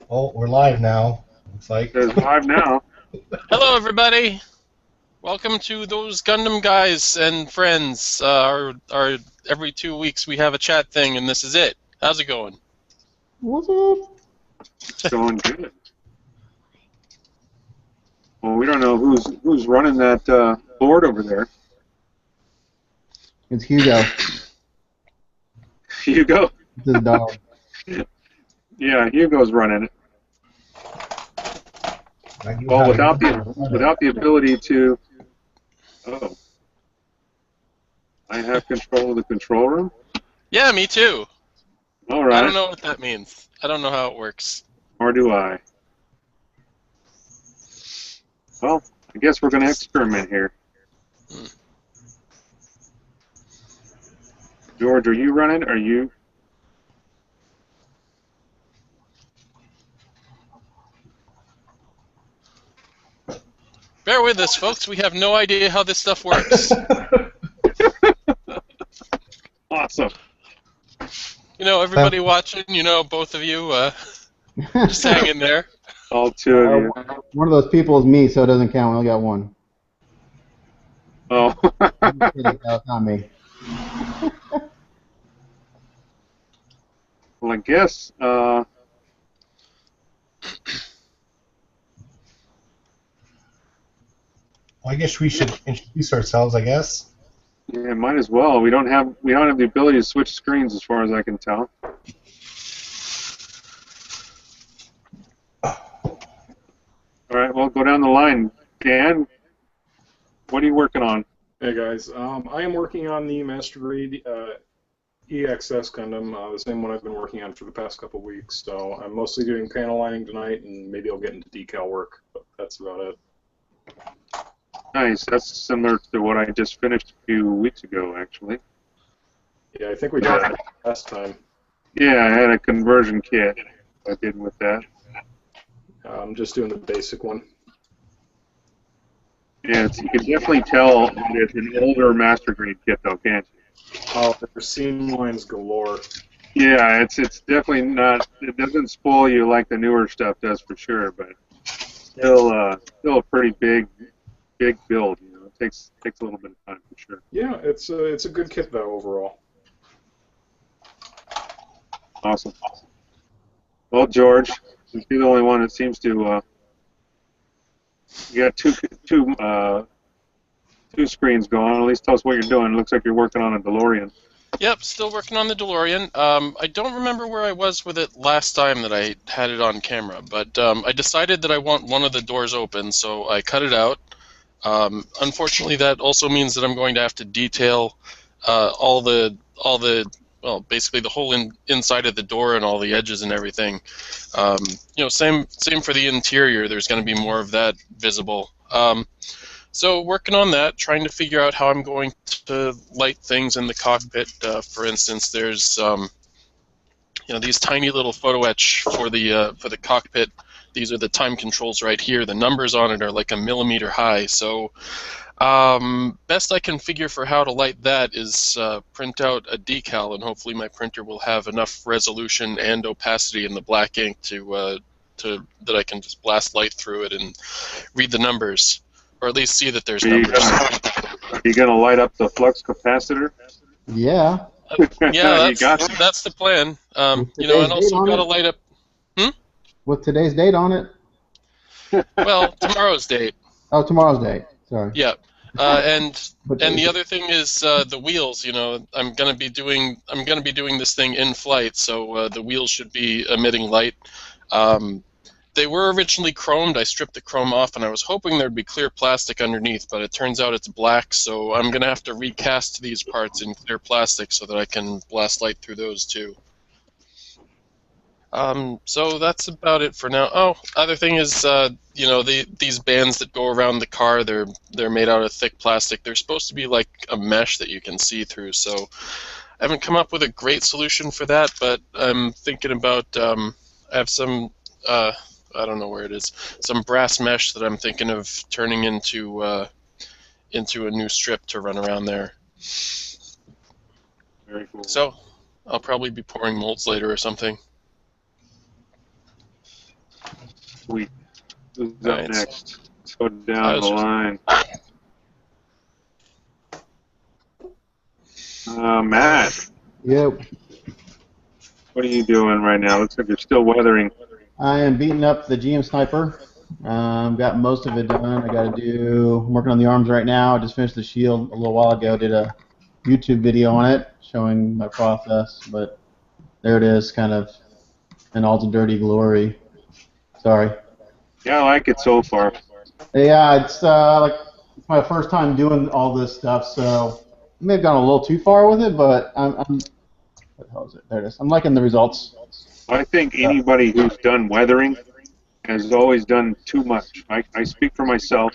Oh, we're live now. Looks like. There's live now. Hello, everybody. Welcome to those Gundam guys and friends. Our every 2 weeks we have a chat thing, and this is it. How's it going? What's up? It's going good. Well, we don't know who's running that board over there. It's Hugo. Hugo. It's his dog. Yeah, Hugo's running it. I do Well, have without the ability to. Oh, I have control of the control room. Yeah, me too. All I don't right. know what that means. I don't know how it works. Or do I? Well, I guess we're going to experiment here. Hmm. George, are you running? Are you? Bear with us, folks. We have no idea how this stuff works. Awesome. Everybody watching. Both of you just hang in there. All two of you. One of those people is me, so it doesn't count. We only got one. Oh. That's not me. Well, I guess. Well, I guess we should introduce ourselves. I guess. Yeah, might as well. We don't have the ability to switch screens, as far as I can tell. All right, well, go down the line. Dan, what are you working on? Hey guys, I am working on the Master Grade EXS Gundam, the same one I've been working on for the past couple weeks. So I'm mostly doing panel lining tonight, and maybe I'll get into decal work, but that's about it. Nice. That's similar to what I just finished a few weeks ago, actually. Yeah, I think we talked about it last time. Yeah, I had a conversion kit I did with that. I'm just doing the basic one. Yeah, you can definitely tell that it's an older Master Grade kit, though, can't you? Oh, there's seam lines galore. Yeah, it's definitely not. It doesn't spoil you like the newer stuff does, for sure, but still a pretty big build. It takes a little bit of time, for sure. Yeah, it's a good kit though overall. Awesome. Well, George, since you're the only one that seems to, you got two screens going. At least tell us what you're doing. It looks like you're working on a DeLorean. Yep, still working on the DeLorean. I don't remember where I was with it last time that I had it on camera, but I decided that I want one of the doors open, so I cut it out. Unfortunately, that also means that I'm going to have to detail all the well, basically the whole inside of the door and all the edges and everything. Same for the interior. There's going to be more of that visible. So working on that, trying to figure out how I'm going to light things in the cockpit. For instance, there's these tiny little photo etch for the cockpit. These are the time controls right here. The numbers on it are like a millimeter high. So best I can figure for how to light that is print out a decal, and hopefully my printer will have enough resolution and opacity in the black ink to that I can just blast light through it and read the numbers, or at least see that there's numbers. Are you gonna light up the flux capacitor? Yeah. Yeah, You got it. that's the plan. And Today's date also on got to it? light up. With today's date on it? Well, tomorrow's date. Oh, tomorrow's date. Sorry. Yeah, and But and the other thing is the wheels. I'm gonna be doing this thing in flight, so the wheels should be emitting light. They were originally chromed. I stripped the chrome off, and I was hoping there'd be clear plastic underneath, but it turns out it's black. So I'm gonna have to recast these parts in clear plastic so that I can blast light through those too. So that's about it for now. Oh, other thing is, these bands that go around the car, they're made out of thick plastic. They're supposed to be like a mesh that you can see through. So I haven't come up with a great solution for that, but I'm thinking about. I have some. I don't know where it is. Some brass mesh that I'm thinking of turning into a new strip to run around there. Very cool. So I'll probably be pouring molds later or something. Sweet. Who's All up right. next? Let's go I down was the just- line. Matt, Yep. what are you doing right now? Looks like you're still weathering. I am beating up the GM sniper. Got most of it done. I got to do. I'm working on the arms right now. I just finished the shield a little while ago. Did a YouTube video on it showing my process, but there it is, kind of in all the dirty glory. Sorry. Yeah, I like it so far. Yeah, it's like it's my first time doing all this stuff, so I may have gone a little too far with it, but I'm what the hell is it? There it is. I'm liking the results. I think anybody who's done weathering has always done too much. I speak for myself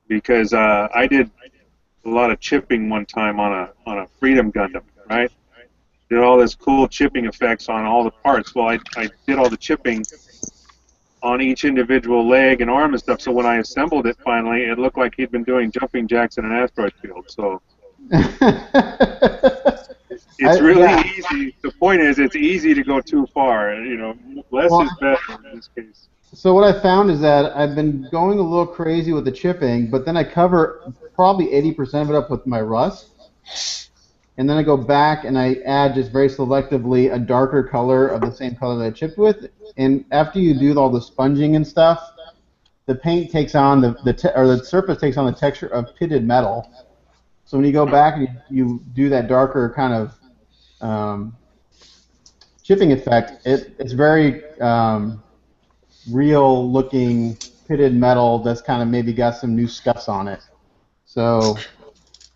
because I did a lot of chipping one time on a Freedom Gundam, right? Did all this cool chipping effects on all the parts. Well, I did all the chipping on each individual leg and arm and stuff. So when I assembled it finally, it looked like he'd been doing jumping jacks in an asteroid field. So it's really easy. The point is, it's easy to go too far. You know, less Well, is better in this case. So what I found is that I've been going a little crazy with the chipping, but then I cover probably 80% of it up with my rust, and then I go back and I add just very selectively a darker color of the same color that I chipped with. And after you do all the sponging and stuff, the paint takes on the surface takes on the texture of pitted metal. So when you go back and you do that darker kind of chipping effect, it's very real looking pitted metal that's kind of maybe got some new scuffs on it. So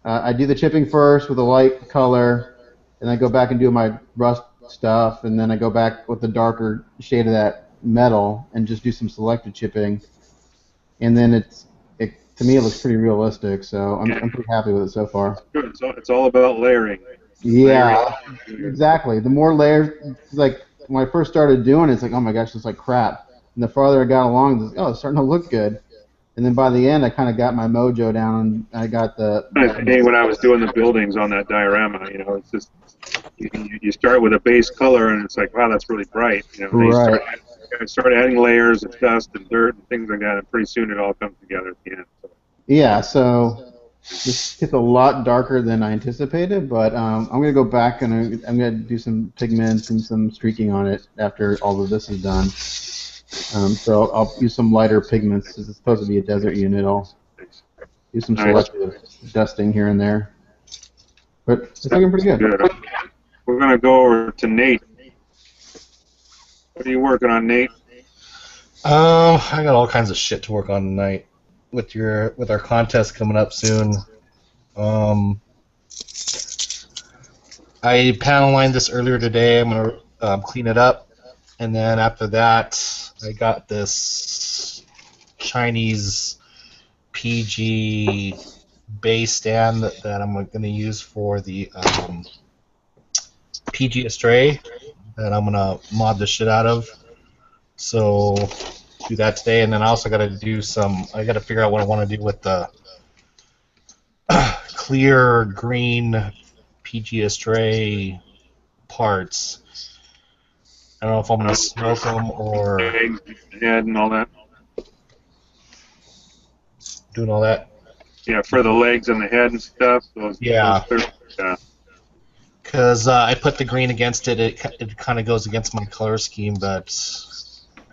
I do the chipping first with a light color, and I go back and do my rust stuff, and then I go back with the darker shade of that metal and just do some selective chipping. And then to me it looks pretty realistic, so I'm pretty happy with it so far. Good. It's all about layering. Yeah, exactly. The more layers, like when I first started doing it, it's like, oh my gosh, this is like crap. And the farther I got along, it's like, oh, it's starting to look good. And then by the end, I kind of got my mojo down, and I got Hey, when I was doing the buildings on that diorama, you know, it's just you start with a base color, and it's like, wow, that's really bright. You know, and right. I started adding layers of dust and dirt and things like that, and pretty soon it all comes together at the end. So. Yeah, so this gets a lot darker than I anticipated, but I'm going to go back and I'm going to do some pigments and some streaking on it after all of this is done. So I'll use some lighter pigments. This is supposed to be a desert unit. I'll do some selective dusting here and there. But it's looking pretty good. We're going to go over to Nate. What are you working on, Nate? I got all kinds of shit to work on tonight with our contest coming up soon. I panel lined this earlier today. I'm gonna clean it up, and then after that, I got this Chinese PG base stand that I'm gonna use for the PG Astray that I'm gonna mod the shit out of. So do that today, and then I also gotta do I gotta figure out what I want to do with the clear green PG Astray parts. I don't know if I'm gonna smoke them or Eggs, head, and all that. doing all that. Yeah, for the legs and the head and stuff. Yeah. Yeah. Because I put the green against it. It kind of goes against my color scheme, but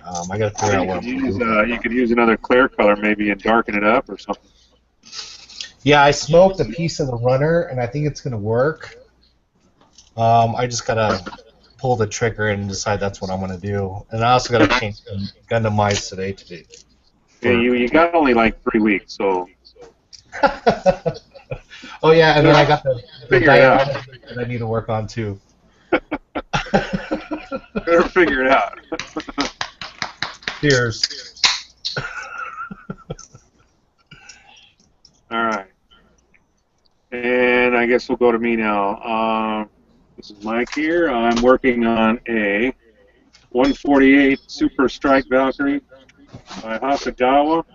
I got to figure out what I'm going to do. You could use another clear color maybe and darken it up or something. Yeah, I smoked a piece of the runner, and I think it's going to work. I just got to pull the trigger and decide that's what I'm going to do. And I also got to change some Gundam mice today. Yeah, you got only like 3 weeks, so. Oh yeah, and then I got the Figure it out. that I need to work on too. Better figure it out. Cheers. All right. And I guess we'll go to me now. This is Mike here. I'm working on a 148 Super Strike Valkyrie by Hasagawa.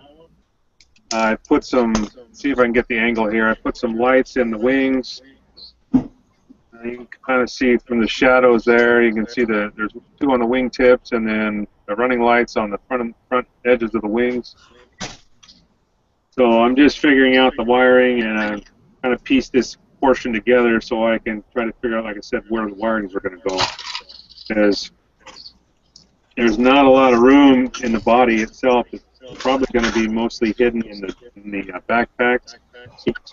I put some, see if I can get the angle here. I put some lights in the wings. You can kind of see from the shadows there. You can see there's two on the wingtips, and then the running lights on the front edges of the wings. So I'm just figuring out the wiring, and I'm kind of piece this portion together so I can try to figure out, like I said, where the wirings are going to go. Because there's not a lot of room in the body itself. It's probably going to be mostly hidden in the backpacks,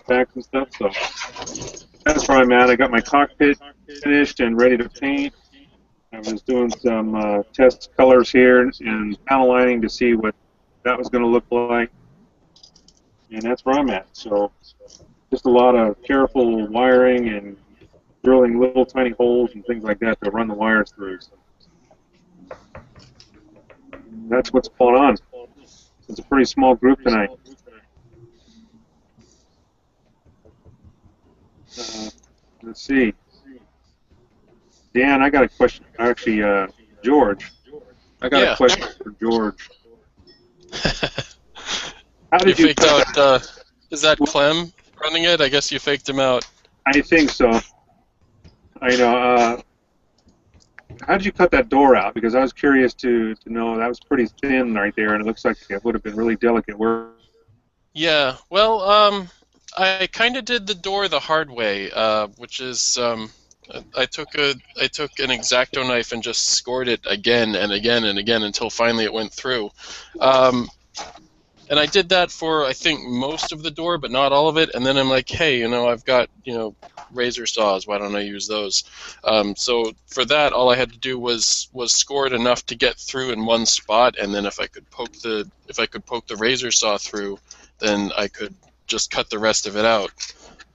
packs and stuff. So that's where I'm at. I got my cockpit finished and ready to paint. I was doing some test colors here and panel lining to see what that was going to look like. And that's where I'm at. So just a lot of careful wiring and drilling little tiny holes and things like that to run the wires through. So that's what's going on. It's a pretty small group tonight. Let's see. Dan, I got a question. Actually, George. I got a question for George. How did you faked out, is that Clem running it? I guess you faked him out. I think so. I know. How did you cut that door out? Because I was curious to know. That was pretty thin right there, and it looks like it would have been really delicate work. Yeah, well, I kind of did the door the hard way, which is I took an X-Acto knife and just scored it again and again and again until finally it went through. And I did that for, I think, most of the door, but not all of it. And then I'm like, hey, I've got, razor saws. Why don't I use those? So for that, all I had to do was score it enough to get through in one spot, and then if I could poke the razor saw through, then I could just cut the rest of it out.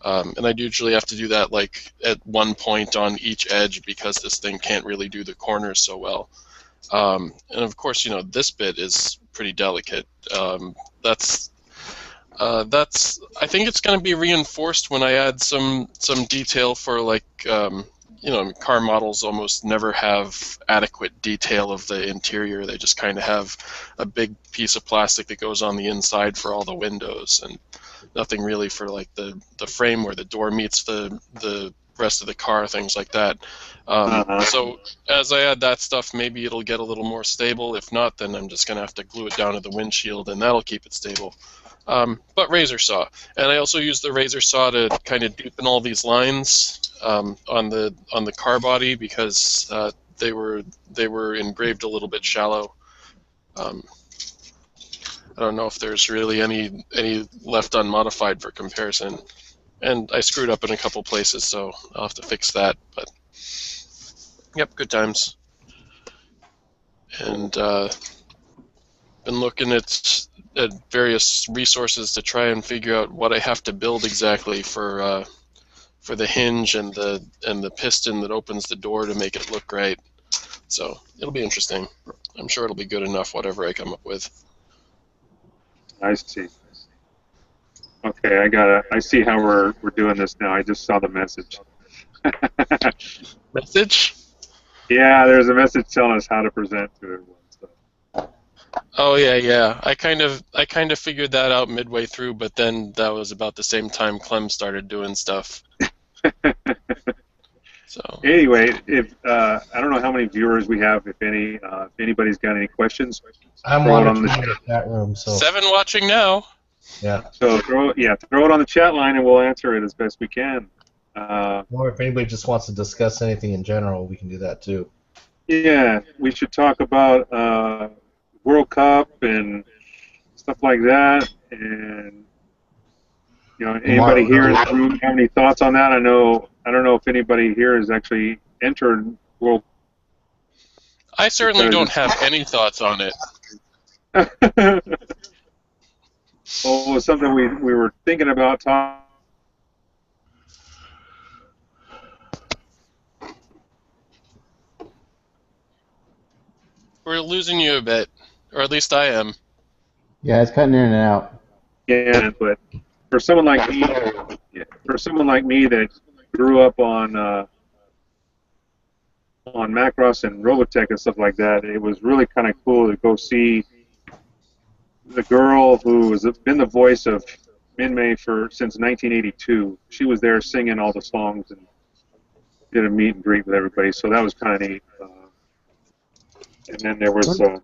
And I'd usually have to do that like at one point on each edge because this thing can't really do the corners so well. And of course, this bit is pretty delicate. That's I think it's going to be reinforced when I add some detail for like car models almost never have adequate detail of the interior. They just kind of have a big piece of plastic that goes on the inside for all the windows and nothing really for like the frame where the door meets the rest of the car, things like that. So as I add that stuff, maybe it'll get a little more stable. If not, then I'm just going to have to glue it down to the windshield, and that'll keep it stable. But razor saw. And I also use the razor saw to kind of deepen all these lines on the car body because they were engraved a little bit shallow. I don't know if there's really any left unmodified for comparison. And I screwed up in a couple places, so I'll have to fix that. But yep, good times. And been looking at various resources to try and figure out what I have to build exactly for the hinge and the piston that opens the door to make it look right. So it'll be interesting. I'm sure it'll be good enough, whatever I come up with. I see. Okay, I see how we're doing this now. I just saw the message. Message? Yeah, there's a message telling us how to present to everyone. So. Oh yeah. I kind of figured that out midway through, but then that was about the same time Clem started doing stuff. So anyway, if I don't know how many viewers we have, if any. If anybody's got any questions, I'm monitoring the chat room. So 7 watching now. Yeah. So throw it on the chat line, and we'll answer it as best we can. Or if anybody just wants to discuss anything in general, we can do that too. Yeah, we should talk about World Cup and stuff like that. And anybody here in the room have any thoughts on that? I don't know if anybody here has actually entered World. I certainly don't have any thoughts on it. Well, it was something we were thinking about talking. We're losing you a bit, or at least I am. Yeah, it's cutting in and out. Yeah, but for someone like me, that grew up on Macross and Robotech and stuff like that, it was really kind of cool to go see the girl who has been the voice of Minmay since 1982. She was there singing all the songs, and did a meet and greet with everybody, so that was kind of neat. And then there was some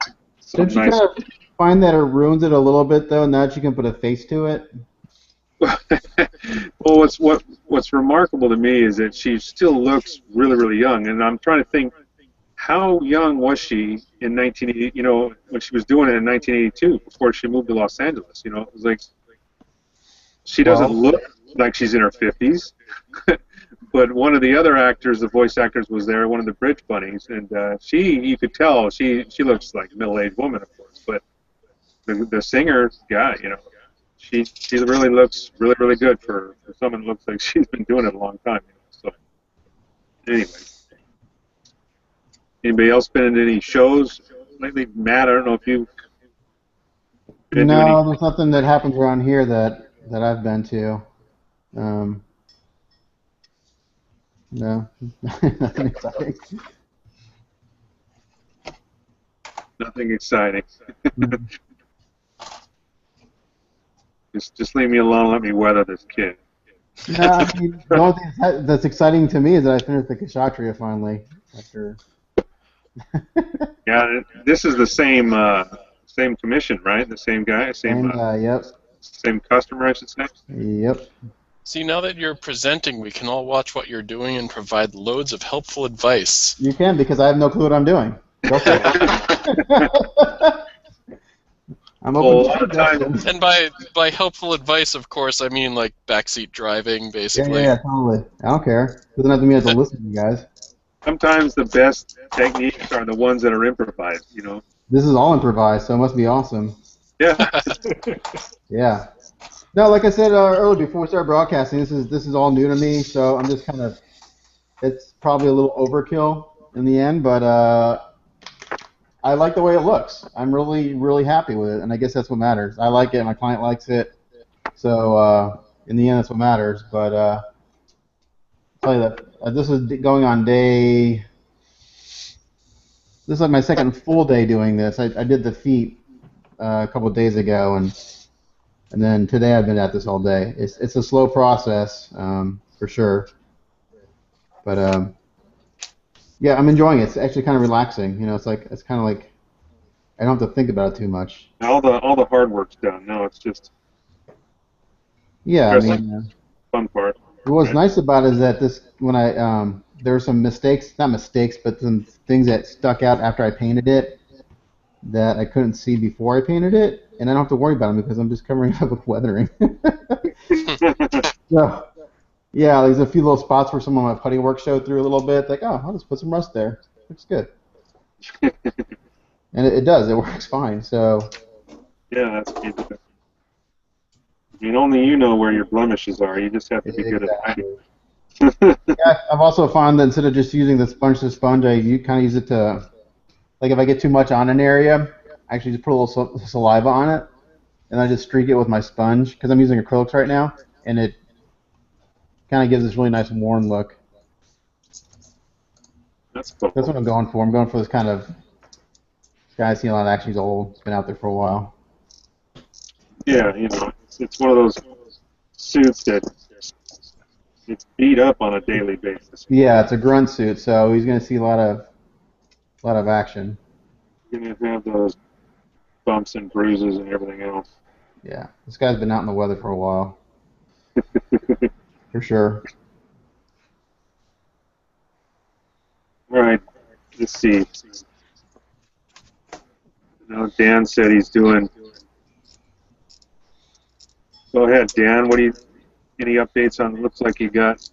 Don't you nice. kind of find that it ruins it a little bit though? Now that you can put a face to it. Well, what's remarkable to me is that she still looks really, really young, and I'm trying to think, how young was she in 1980? You know, when she was doing it in 1982, before she moved to Los Angeles. You know, it was like she doesn't Well, look like she's in her 50s. But one of the other actors, the voice actors, was there, one of the Bridge Bunnies, and you could tell she looks like a middle-aged woman, of course, but the singer, yeah, you know, she really looks really, really good for someone that looks like she's been doing it a long time. You know, so anyway, anybody else been in any shows lately? Matt, I don't know if you've been to any. no, there's nothing that happens around here that I've been to. Um, no, nothing exciting. Nothing exciting. Just leave me alone. Let me weather this kid. No, I mean, the only thing that's exciting to me is that I finished the Kshatriya finally after. Yeah, this is the same commission, right? The same guy, Same guy, yep. same customer, I should say. Yep. See, now that you're presenting, we can all watch what you're doing and provide loads of helpful advice. You can, because I have no clue what I'm doing. Go for it. I'm Well, a open lot to of times, suggestions. And by helpful advice, of course, I mean like backseat driving, Yeah, basically. totally. I don't care. Doesn't have to mean I have to listen to you guys. sometimes the best techniques are the ones that are improvised. You know. This is all improvised, so it must be awesome. Yeah. Yeah. No, like I said earlier before we started broadcasting, this is all new to me, so I'm just kind of. It's probably a little overkill in the end, but I like the way it looks. I'm really, really happy with it, and I guess that's what matters. I like it, my client likes it, so in the end, that's what matters. But I'll tell you that this is going on day. This is like my second full day doing this. I did the feet a couple of days ago, and then today I've been at this all day. It's a slow process for sure, but yeah, I'm enjoying it. It's actually kind of relaxing. You know, it's kind of like I don't have to think about it too much. All the hard work's done. No, it's just Yeah, I just the mean, fun part. what's Right? nice about it is that when I there were some mistakes, not mistakes, but some things that stuck out after I painted it that I couldn't see before I painted it, and I don't have to worry about them because I'm just covering it up with weathering. So yeah, there's a few little spots where some of my putty work showed through a little bit. Like, oh, I'll just put some rust there. Looks good, and it does. It works fine. So Yeah, that's good. I mean, only you know where your blemishes are. You just have to be good at hiding. exactly. Yeah, I've also found that instead of just using the sponge to sponge, kind of use it to, like if I get too much on an area, I actually just put a little saliva on it, and I just streak it with my sponge, because I'm using acrylics right now, and it kind of gives this really nice worn look. That's cool. That's what I'm going for. I'm going for this kind of, this guy's seen a lot of action, he's old, he's been out there for a while. Yeah, you know, it's one of those suits that it's beat up on a daily basis. Yeah, it's a grunt suit, so he's going to see a lot of action. You're gonna have those bumps and bruises and everything else. Yeah, this guy's been out in the weather for a while, for sure. All right, let's see. Now Dan said he's doing. Go ahead, Dan. Any updates on? Looks like you got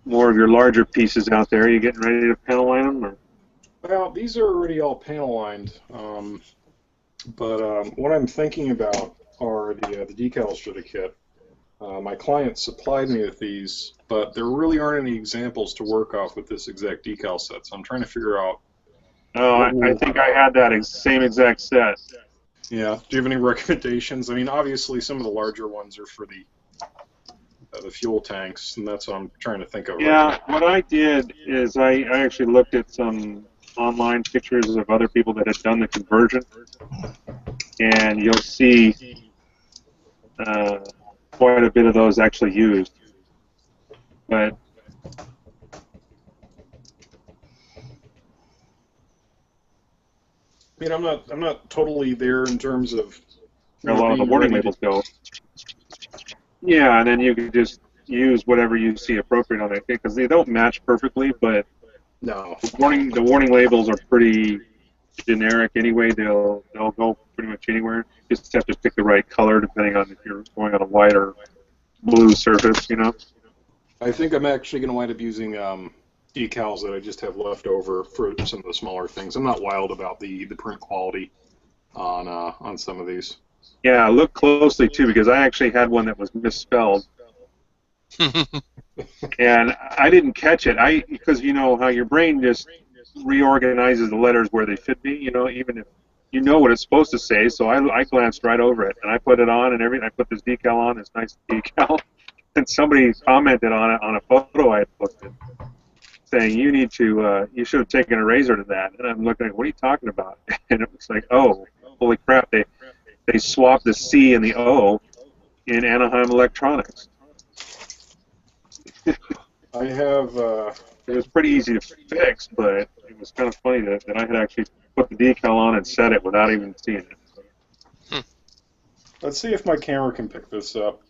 more of your larger pieces out there. Are you getting ready to panel line them? Or? Well, these are already all panel lined, but what I'm thinking about are the decals for the kit. My client supplied me with these, but there really aren't any examples to work off with this exact decal set, so I'm trying to figure out. Oh, I think I had that same exact set. Yeah. Do you have any recommendations? I mean, obviously, some of the larger ones are for the fuel tanks, and that's what I'm trying to think of. Yeah, right now. what I did is I actually looked at some online pictures of other people that had done the conversion, and you'll see quite a bit of those actually used. But I mean, I'm not totally there in terms of A lot of the being warning ready labels go. Yeah, and then you can just use whatever you see appropriate on it because they don't match perfectly, but No. the warning labels are pretty generic anyway. They'll go pretty much anywhere. You just have to pick the right color depending on if you're going on a white or blue surface, you know. I think I'm actually going to wind up using decals that I just have left over for some of the smaller things. I'm not wild about the print quality on some of these. Yeah, look closely too because I actually had one that was misspelled and I didn't catch it. Because you know how your brain just reorganizes the letters where they should be. You know, even if you know what it's supposed to say. So I glanced right over it and I put it on and everything. I put this decal on, this nice decal, and somebody commented on it on a photo I had posted, saying you should have taken a razor to that. And I'm looking like, what are you talking about? And it was like, oh, holy crap! They swapped the C and the O in Anaheim Electronics. I have. It was pretty easy to fix, but it was kind of funny that I had actually put the decal on and set it without even seeing it. Let's see if my camera can pick this up.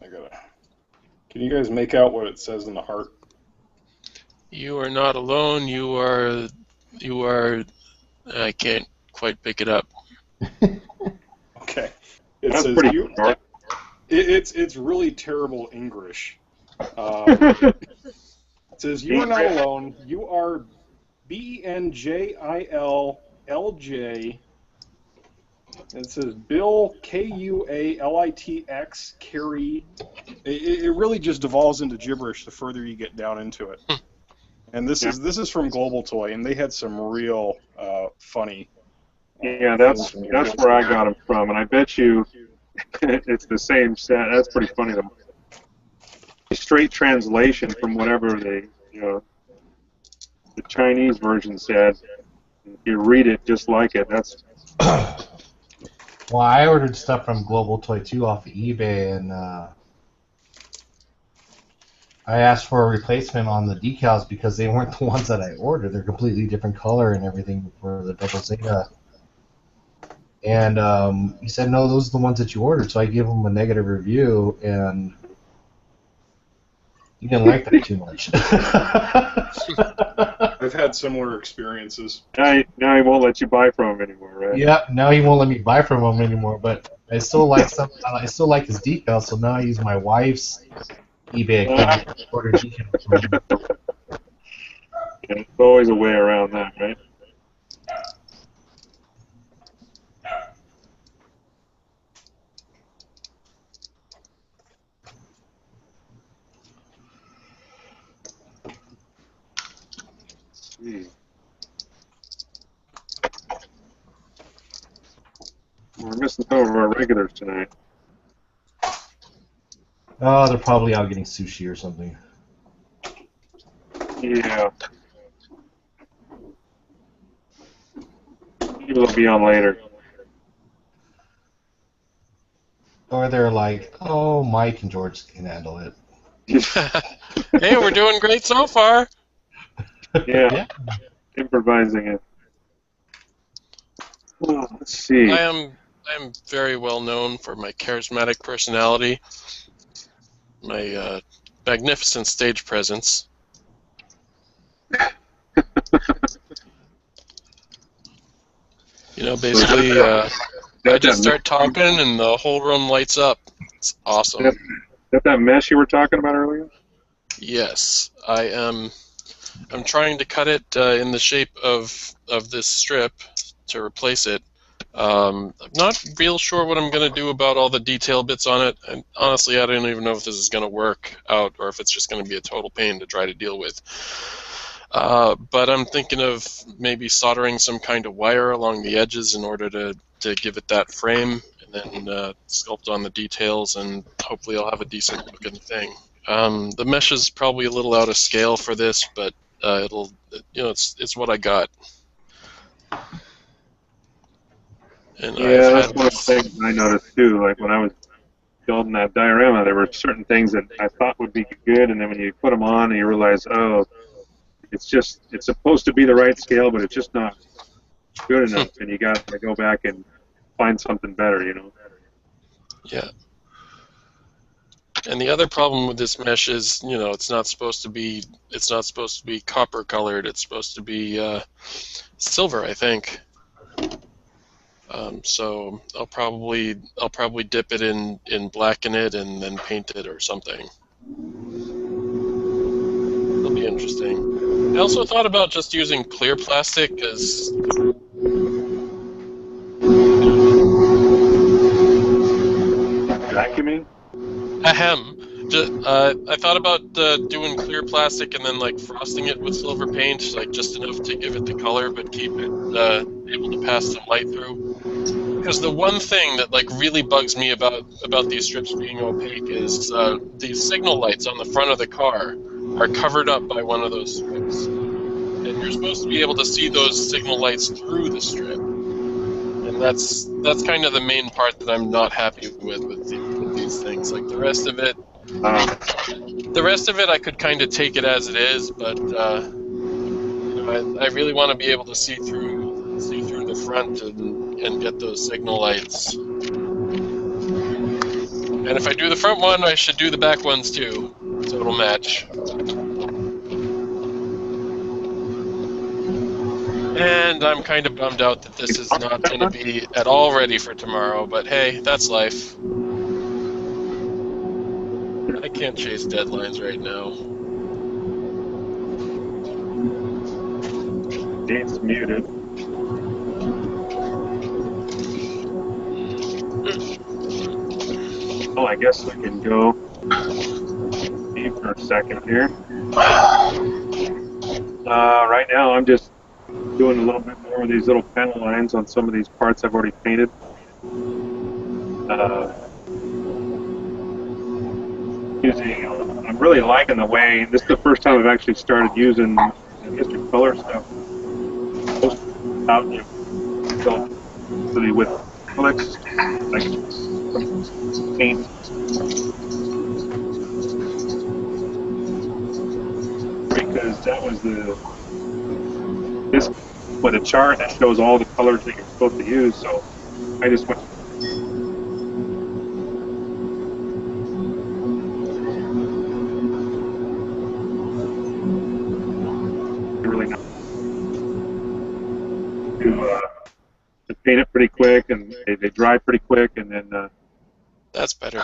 Can you guys make out what it says in the heart? You are not alone. You are. I can't quite pick it up. Okay. It That's says pretty you. short. It's really terrible English. It says you are not alone. You are BNJILLJ. It says Bill KUALITX carry. It really just devolves into gibberish the further you get down into it. And this is from Global Toy, and they had some real funny. Yeah, that's where I got them from, and I bet you it's the same set. That's pretty funny though. Straight translation from whatever the Chinese version said. If you read it just like it, that's Well, I ordered stuff from Global Toy 2 off of eBay, and I asked for a replacement on the decals because they weren't the ones that I ordered. They're completely different color and everything for the Double Zeta. And he said, no, those are the ones that you ordered. So I gave him a negative review, and he didn't like that too much. I've had similar experiences. now he won't let you buy from him anymore, right? Yep, now he won't let me buy from him anymore. But I still like I still like his decals, so now I use my wife's eBay account to order decals from him. Yeah, there's always a way around that, right? We're missing some of our regulars tonight. Oh, they're probably out getting sushi or something. Yeah. Maybe they'll be on later. Or they're like, oh, Mike and George can handle it. Hey, we're doing great so far. Yeah. Improvising it. Well, let's see. I am very well known for my charismatic personality, my magnificent stage presence. You know, basically, I just start talking and the whole room lights up. It's awesome. Is that mesh you were talking about earlier? Yes, I am. I'm trying to cut it in the shape of this strip to replace it. I'm not real sure what I'm going to do about all the detail bits on it, and honestly, I don't even know if this is going to work out or if it's just going to be a total pain to try to deal with. But I'm thinking of maybe soldering some kind of wire along the edges in order to give it that frame, and then sculpt on the details, and hopefully I'll have a decent looking thing. The mesh is probably a little out of scale for this, but it's what I got. And Yeah, that's one of the things I noticed too. Like when I was building that diorama, there were certain things that I thought would be good, and then when you put them on, and you realize, oh, it's supposed to be the right scale, but it's just not good enough, and you got to go back and find something better, you know. Yeah. And the other problem with this mesh is, you know, it's not supposed to be copper colored. It's supposed to be silver, I think. So I'll probably dip it in blacken it and then paint it or something. It'll be interesting. I also thought about just using clear plastic because Vacuuming? ahem. I thought about doing clear plastic and then like frosting it with silver paint, like just enough to give it the color, but keep it able to pass some light through. Because the one thing that like really bugs me about these strips being opaque is these signal lights on the front of the car are covered up by one of those strips, and you're supposed to be able to see those signal lights through the strip, and that's kind of the main part that I'm not happy with these things. Like the rest of it I could kind of take it as it is, but you know, I really want to be able to see through the front and get those signal lights. And if I do the front one, I should do the back ones too, so it'll match. And I'm kind of bummed out that this is not going to be at all ready for tomorrow, but hey, that's life. I can't chase deadlines right now. Date's muted. Well, I guess we can go deep for a second here. Right now, I'm just doing a little bit more of these little panel lines on some of these parts I've already painted. I'm really liking the way, this is the first time I've actually started using the history color stuff out with acrylics, like paint. Because that was this with a chart that shows all the colors that you're supposed to use, so I just went really nice to paint it pretty quick, and they dry pretty quick, and then That's better.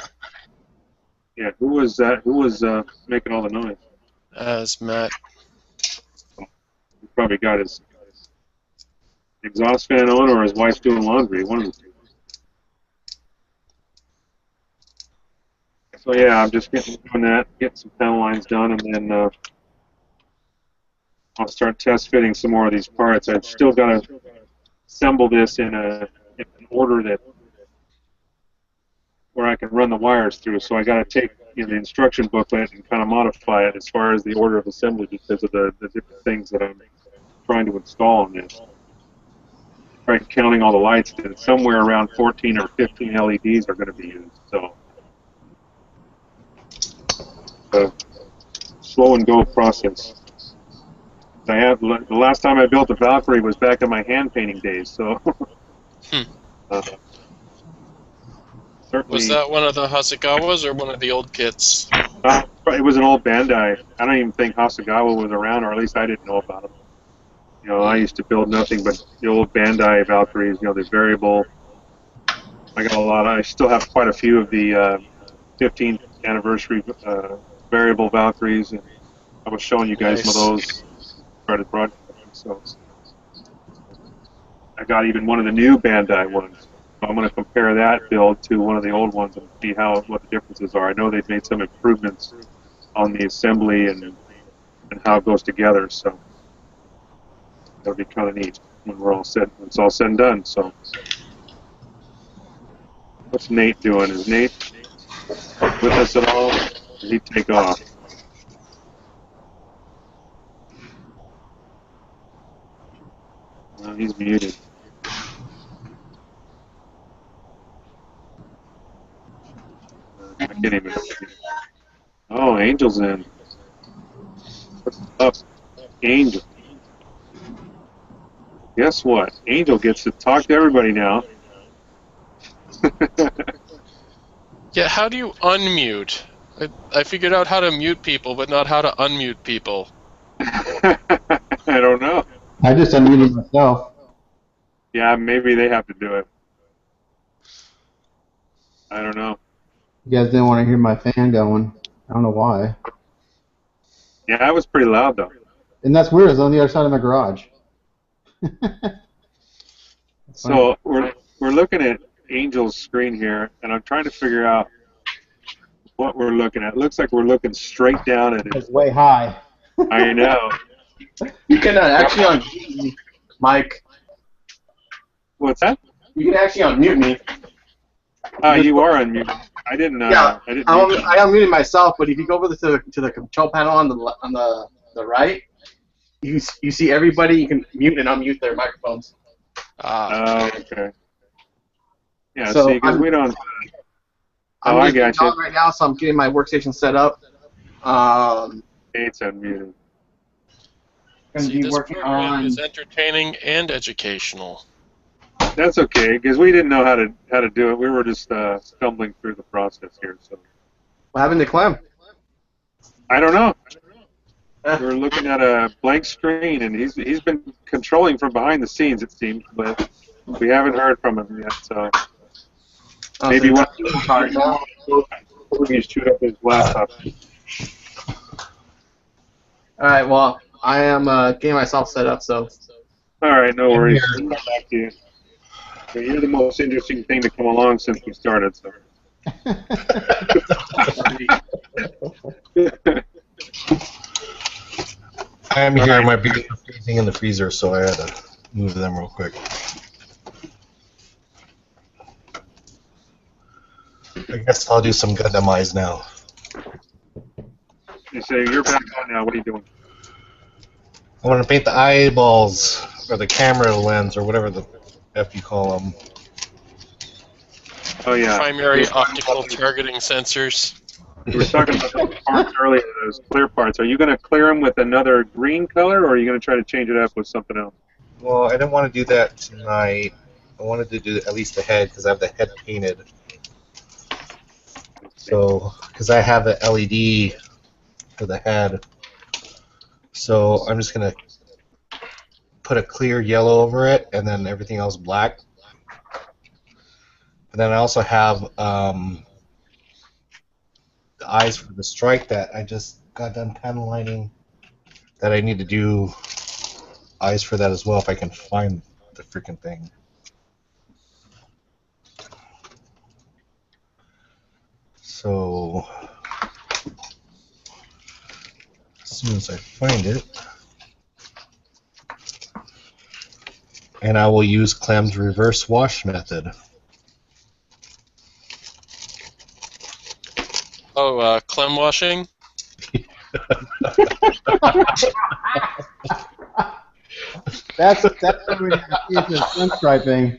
yeah, who was that? Who was making all the noise? As Matt. He probably got his exhaust fan on, or his wife's doing laundry. One of the two. So yeah, I'm just doing that, getting some panel lines done, and then I'll start test fitting some more of these parts. I've still got to assemble this in an order where I can run the wires through. So I got to take the instruction booklet and kind of modify it as far as the order of assembly because of the different things that I'm trying to install on this. Right, counting all the lights, and somewhere around 14 or 15 LEDs are going to be used. So, slow and go process. The last time I built a Valkyrie was back in my hand painting days. So, certainly. Was that one of the Hasegawas or one of the old kits? It was an old Bandai. I don't even think Hasegawa was around, or at least I didn't know about him. You know, I used to build nothing but the old Bandai Valkyries. You know, the variable. I got a lot. I still have quite a few of the 15th anniversary variable Valkyries, and I was showing you guys some of those. Started broadcasting, so I got even one of the new Bandai ones. So I'm going to compare that build to one of the old ones and see what the differences are. I know they've made some improvements on the assembly and how it goes together. So that'll be kind of neat when it's all said and done. So, what's Nate doing? Is Nate with us at all? Or did he take off? No, he's muted. I can't even. Oh, Angel's in. What's up, Angel? Guess what? Angel gets to talk to everybody now. Yeah, how do you unmute? I figured out how to mute people, but not how to unmute people. I don't know. I just unmuted myself. Yeah, maybe they have to do it. I don't know. You guys didn't want to hear my fan going. I don't know why. Yeah, that was pretty loud though. And that's weird. It's on the other side of my garage. So we're looking at Angel's screen here, and I'm trying to figure out what we're looking at. It looks like we're looking straight down at it. It's way high. I know. You can actually unmute me, Mike. What's that? You can actually unmute me. You are unmuted. I didn't. Yeah, I didn't. I unmuted myself, but if you go over to the control panel on the right, you see everybody. You can mute and unmute their microphones. Ah. Oh, okay. Yeah. So see, because we don't. I'm I just got you. on right now, so I'm getting my workstation set up. It's unmuted. Going to See, be this working program on. is entertaining and educational. That's okay, because we didn't know how to do it. We were just stumbling through the process here. So What happened to Clem? I don't know. We're looking at a blank screen, and he's been controlling from behind the scenes, it seems, but we haven't heard from him yet. So maybe So he's chewed up his laptop. all right. Well, I am getting myself set up. So All right, no worries. We'll come back to you. But you're the most interesting thing to come along since we started. So. I'm here. My beers are freezing in the freezer, so I had to move them real quick. I guess I'll do some Gundam now. You say you're back on now. What are you doing? I want to paint the eyeballs, or the camera lens, or whatever the F you call them. Oh yeah. Primary optical targeting sensors. We were talking about those parts earlier, those clear parts. Are you going to clear them with another green color, or are you going to try to change it up with something else? Well, I didn't want to do that tonight. I wanted to do at least the head, because I have the head painted. So, because I have the LED for the head. So I'm just going to put a clear yellow over it, and then everything else black. And then I also have the eyes for the strike that I just got done panel lining, that I need to do eyes for that as well if I can find the freaking thing. So as soon as I find it, and I will use Clem's reverse wash method. Oh, Clem washing? That's when we have to see if there's sun striping.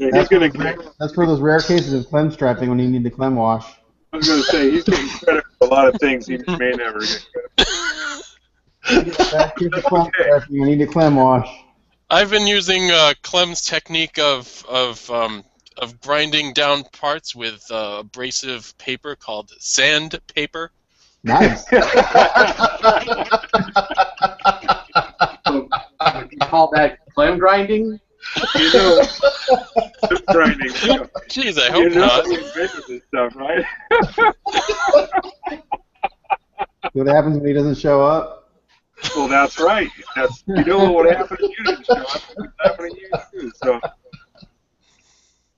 That's for those rare cases of clem striping when you need the clem wash. I was going to say, he's getting credit for a lot of things he may never get credit for. Here's the clem striping. I need the clem wash. I've been using Clem's technique of grinding down parts with abrasive paper called sandpaper. Nice. you call that Clem grinding? You know, grinding. Jeez, I hope You know not. he invented this stuff, right? What happens when he doesn't show up? Well, that's right. You know what happened to you didn't show up. What's happening to you too. So,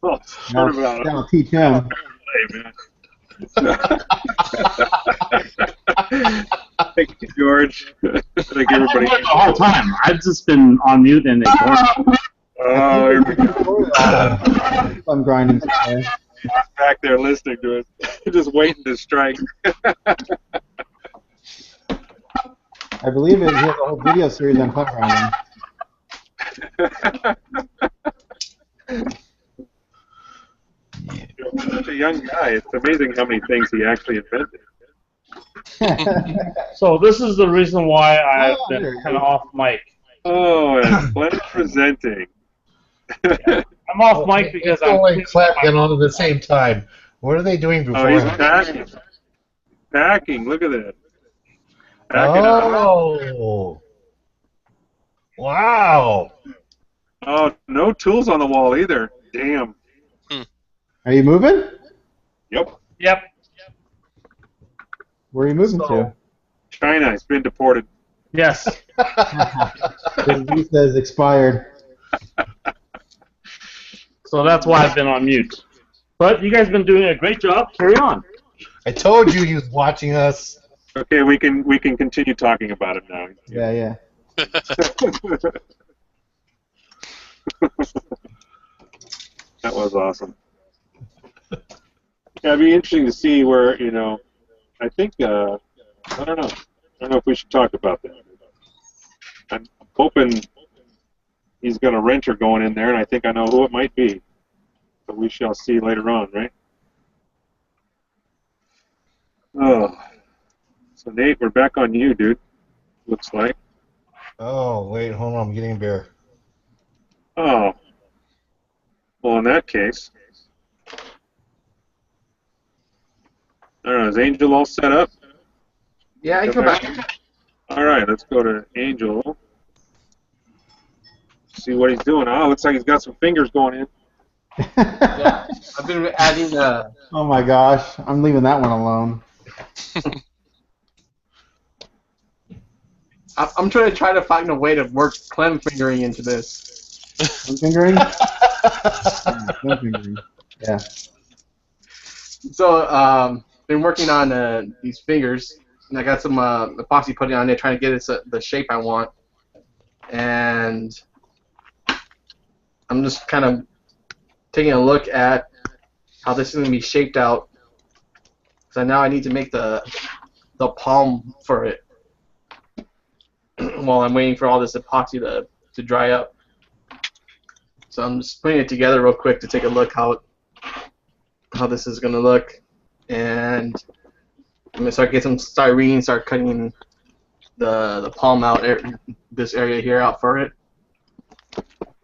well, sort of about That'll teach him. play, man. Thank you, George. Thank I'm everybody. the whole time. I've just been on mute and ignoring. Oh, here we go. I'm grinding today. Back there listening to us, just waiting to strike. I believe he has a whole video series on clem grinding. Such a young guy. It's amazing how many things he actually invented. So this is the reason why I've Oh, there been you kind of go. off mic. Oh, and Glenn presenting. I'm off mic because I'm Angel and cleaning Clem my get on at the same time. What are they doing Oh, he's beforehand? packing. Packing. Look at that. Packing a house. Oh, wow. Oh, no tools on the wall either. Damn. Are you moving? Yep. Yep. Where are you moving So, China has been deported. Yes. to? His visa is expired. So that's why I've been on mute. But you guys have been doing a great job. Carry on. I told you he was watching us. Okay, we can continue talking about it now. Yeah, yeah. That was awesome. Yeah, it'd be interesting to see where, I think, I don't know. I don't know if we should talk about that. I'm hoping he's got a renter going in there, and I think I know who it might be. But we shall see later on, right? Oh. So, Nate, we're back on you, dude. Looks like. Oh, wait, hold on. I'm getting a beer. Oh. Well, in that case, I don't know. Is Angel all set up? Yeah, I come back. All right, let's go to Angel. See what he's doing. Oh, looks like he's got some fingers going in. Yeah, I've been adding. Oh my gosh, I'm leaving that one alone. I'm trying to find a way to work Clem fingering into this. Clem fingering? Clem fingering. Yeah. So, been working on these fingers, and I got some epoxy putting on there, trying to get it the shape I want. And I'm just kind of taking a look at how this is going to be shaped out. So now I need to make the palm for it while I'm waiting for all this epoxy to dry up. So I'm just putting it together real quick to take a look how this is going to look. And I'm going to get some styrene, start cutting the palm out, this area here out for it.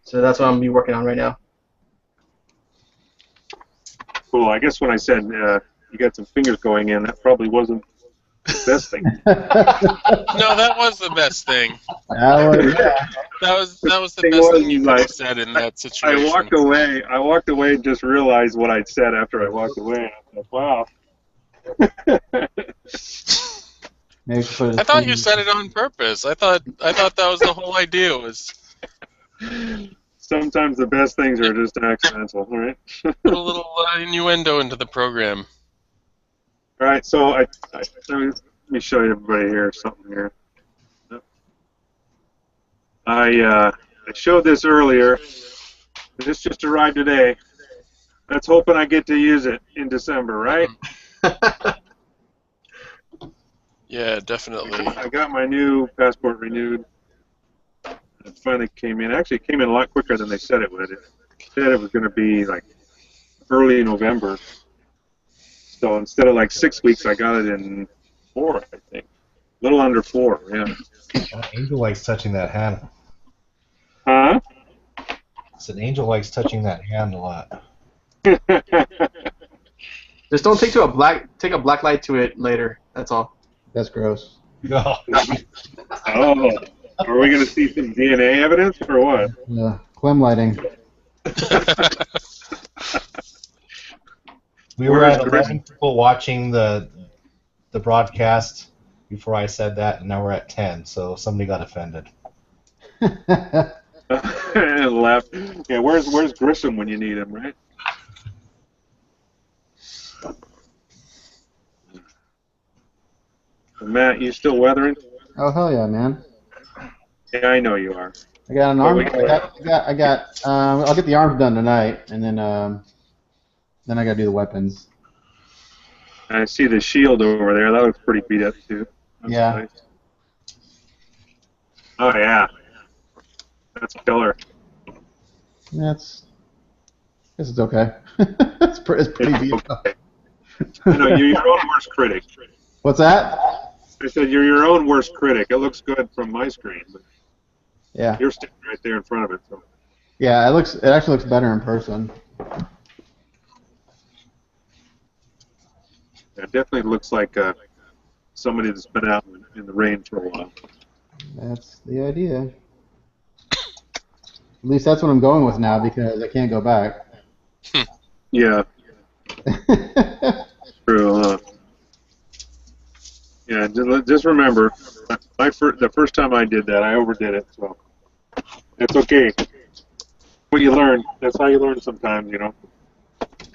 So that's what I'm going to be working on right now. Cool. I guess when I said you got some fingers going in, that probably wasn't the best thing. No, that was the best thing. Yeah. That was the Thing best was, thing you could like, have said in that situation. I walked away and just realized what I'd said after I walked away. I was like, wow. Maybe put I thought you said it on purpose. I thought that was the whole idea. Was Sometimes the best things are just accidental, right? put a little innuendo into the program. All right, so let me show you everybody here something here. I showed this earlier. This just arrived today. Let's hoping I get to use it in December, right? Yeah, definitely. I got my new passport renewed. It finally came in. Actually, it came in a lot quicker than they said it would. It said it was going to be like early November. So instead of like 6 weeks, I got it in 4, I think. A little under 4, yeah. Oh, Angel likes touching that hand. Huh? I said Angel likes touching that hand a lot. Just don't take a black light to it later. That's all. That's gross. Oh, Oh, are we going to see some DNA evidence or what? Yeah. Clem lighting. we were at 11 people watching the broadcast before I said that, and now we're at 10, so somebody got offended. And left. Yeah, where's Grissom when you need him, right? Matt, you still weathering? Oh hell yeah, man! Yeah, I know you are. I got an Well, arm. we I got. I'll get the arms done tonight, and then I gotta do the weapons. I see the shield over there. That looks pretty beat up too. That's Yeah. nice. Oh yeah. That's killer. That's. I guess it's okay. it's pretty beat up. Okay. You know, you're your own worst critic. What's that? I said you're your own worst critic. It looks good from my screen, but Yeah. you're standing right there in front of it. So. Yeah, it actually looks better in person. Yeah, it definitely looks like somebody that's been out in the rain for a while. That's the idea. At least that's what I'm going with now because I can't go back. Yeah, true. Yeah, just remember, the first time I did that, I overdid it. So it's okay. What you learn. That's how you learn sometimes, you know.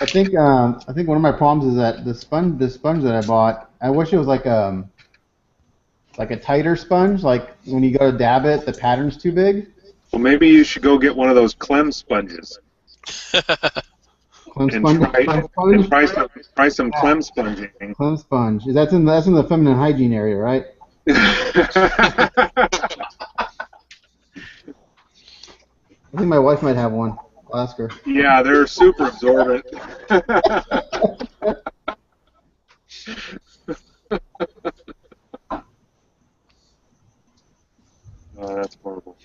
I think one of my problems is that the sponge that I bought, I wish it was like a tighter sponge. Like when you go to dab it, the pattern's too big. Well, maybe you should go get one of those Clem sponges Clem and sponge. Clem sponge. try some Clem sponging. Clem sponge. That's in the feminine hygiene area, right? I think my wife might have one. I'll ask her. Yeah, they're super absorbent. Oh, that's horrible.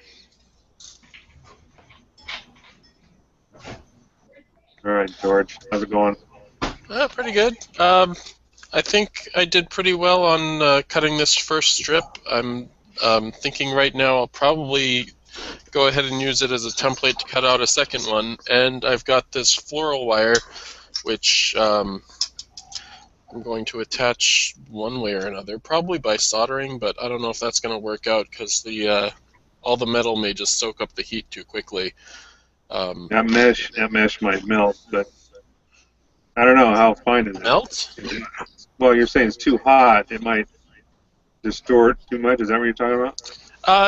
All right, George, how's it going? Pretty good. I think I did pretty well on cutting this first strip. I'm thinking right now I'll probably go ahead and use it as a template to cut out a second one. And I've got this floral wire, which I'm going to attach one way or another, probably by soldering, but I don't know if that's going to work out because all the metal may just soak up the heat too quickly. That mesh might melt, but I don't know how fine is it. Melt? Well, you're saying it's too hot. It might distort too much. Is that what you're talking about?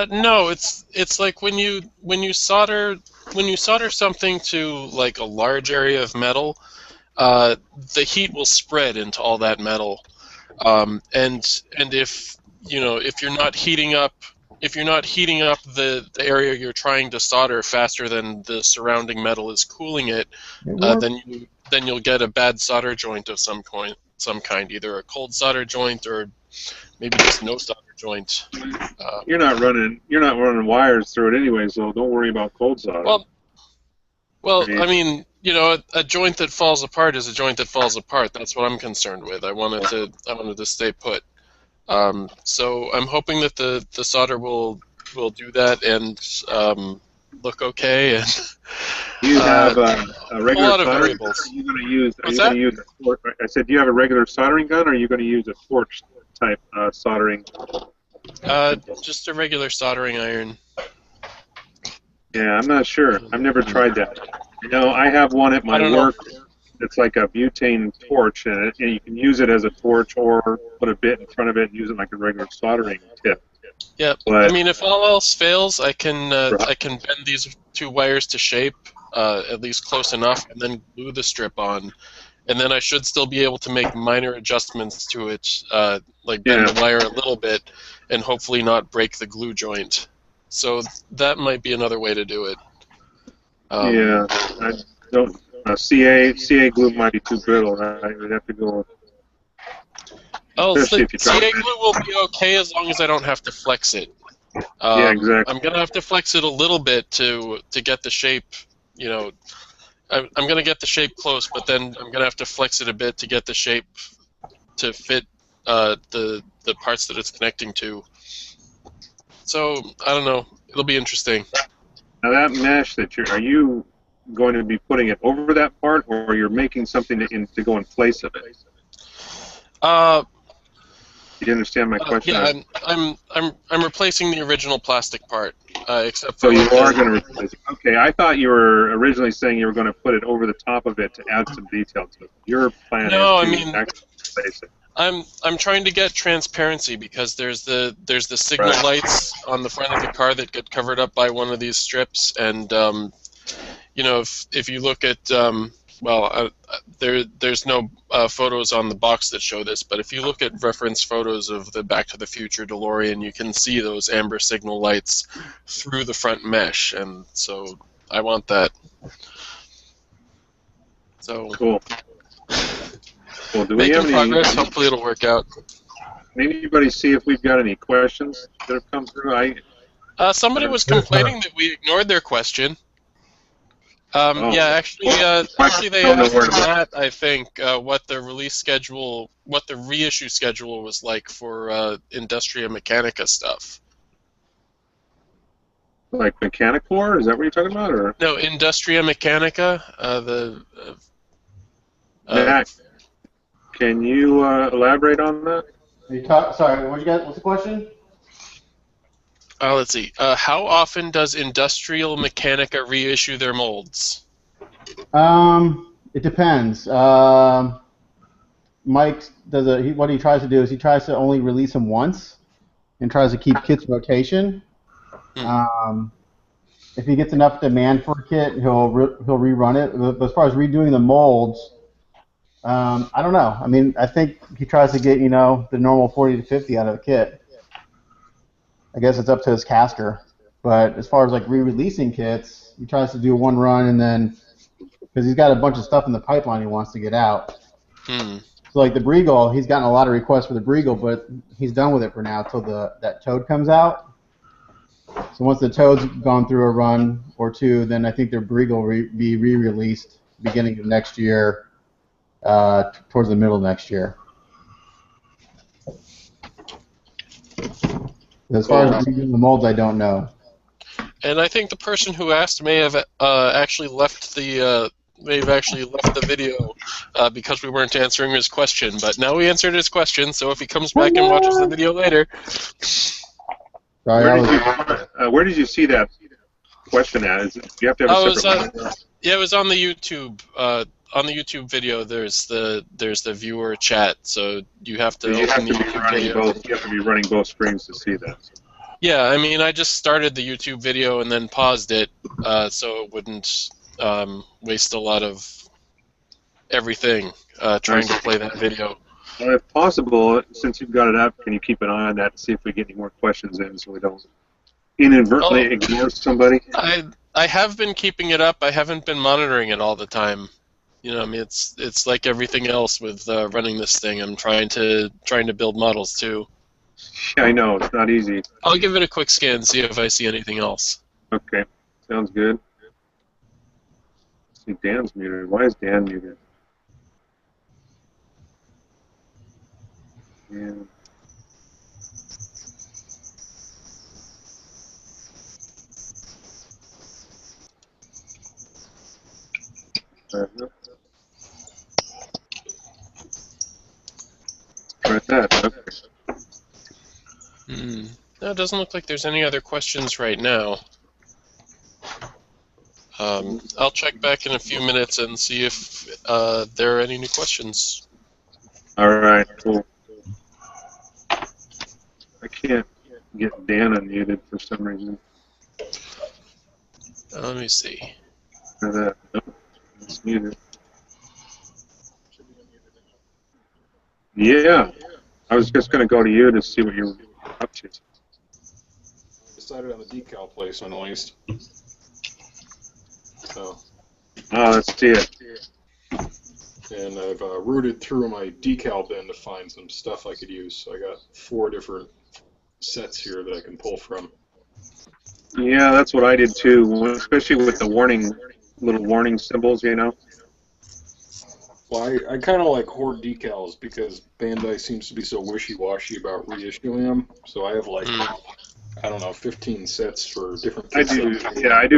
No, it's like when you solder something to like a large area of metal, the heat will spread into all that metal, and if if you're not heating up the area you're trying to solder faster than the surrounding metal is cooling it, then you'll get a bad solder joint of some kind, either a cold solder joint or maybe just no solder joint. You're not running wires through it anyway, so don't worry about cold solder. Well, I mean, a joint that falls apart is a joint that falls apart. That's what I'm concerned with. I wanted to stay put. So I'm hoping that the solder will do that and look okay. And you have a regular lot of soldering gun, variables. or are you going to use? What's that? I said, do you have a regular soldering gun, or are you going to use a torch type soldering? Just a regular soldering iron. Yeah, I'm not sure. I've never tried that. I have one at my work. It's like a butane torch, and you can use it as a torch or put a bit in front of it and use it like a regular soldering tip. Yeah, But, I mean, if all else fails, I can bend these two wires to shape, at least close enough, and then glue the strip on, and then I should still be able to make minor adjustments to it, like bend the wire a little bit, and hopefully not break the glue joint. So that might be another way to do it. Yeah, I don't. CA glue might be too brittle. Right? We'd have to go. CA glue will be okay as long as I don't have to flex it. Yeah, exactly. I'm gonna have to flex it a little bit to get the shape. I'm gonna get the shape close, but then I'm gonna have to flex it a bit to get the shape to fit the parts that it's connecting to. So I don't know. It'll be interesting. Now that mesh are you going to be putting it over that part, or you're making something to go in place of it? You understand my question? Yeah, I'm replacing the original plastic part, except for. So you are going to replace it. Okay, I thought you were originally saying you were going to put it over the top of it to add some detail to it. Your plan is to actually replace it. I'm trying to get transparency because there's the signal lights on the front of the car that get covered up by one of these strips, and if you look at there's no photos on the box that show this, but if you look at reference photos of the Back to the Future DeLorean, you can see those amber signal lights through the front mesh, and so I want that. So cool. Well, do we making have progress. Hopefully, it'll work out. Anybody see if we've got any questions that have come through? Somebody was complaining that we ignored their question. Yeah, actually, they Don't know asked where to- Matt, I think, what the release schedule, what the reissue schedule was like for Industria Mechanica stuff. Like Mechanic War? Is that what you're talking about? Or No, Industria Mechanica. Matt, can you elaborate on that? Sorry, what's the question? Let's see. How often does Industrial Mechanica reissue their molds? It depends. Mike does what he tries to do is he tries to only release them once, and tries to keep kits rotation. If he gets enough demand for a kit, he'll rerun it. But as far as redoing the molds, I don't know. I mean, I think he tries to get the normal 40 to 50 out of a kit. I guess it's up to his caster. But as far as like re-releasing kits, he tries to do one run and then, because he's got a bunch of stuff in the pipeline he wants to get out. So like the Breagle, he's gotten a lot of requests for the Breagle, but he's done with it for now until that Toad comes out. So once the Toad's gone through a run or two, then I think their Breagle will be re-released beginning of next year, towards the middle of next year. As far as redoing the molds, I don't know. And I think the person who asked may have actually left the video because we weren't answering his question. But now we answered his question, so if he comes back and watches the video later. Where did you see that question at? You have to have a separate yeah, it was on the YouTube. On the YouTube video, there's the viewer chat, so you have to open the YouTube video. You have to be running both screens to see that. Yeah, I mean, I just started the YouTube video and then paused it, so it wouldn't waste a lot of everything trying to play that video. Well, if possible, since you've got it up, can you keep an eye on that and see if we get any more questions in, so we don't inadvertently ignore somebody? I have been keeping it up. I haven't been monitoring it all the time. I mean, it's like everything else with running this thing. I'm trying to build models too. Yeah, I know, it's not easy. I'll give it a quick scan, see if I see anything else. Okay, sounds good. Let's see, Dan's muted. Why is Dan muted? Yeah. Right that. Okay. No, it doesn't look like there's any other questions right now. I'll check back in a few minutes and see if there are any new questions. All right, cool. I can't get Dan unmuted for some reason. Let me see. Try that. Nope, it's muted. Yeah, I was just going to go to you to see what you're up to. Decided on the decal placement at least. So. Oh, let's see it. And I've rooted through my decal bin to find some stuff I could use. So I got 4 different sets here that I can pull from. Yeah, that's what I did too, especially with the little warning symbols, Well, I kind of like hoard decals because Bandai seems to be so wishy-washy about reissuing them. So I have like, I don't know, 15 sets for different. I do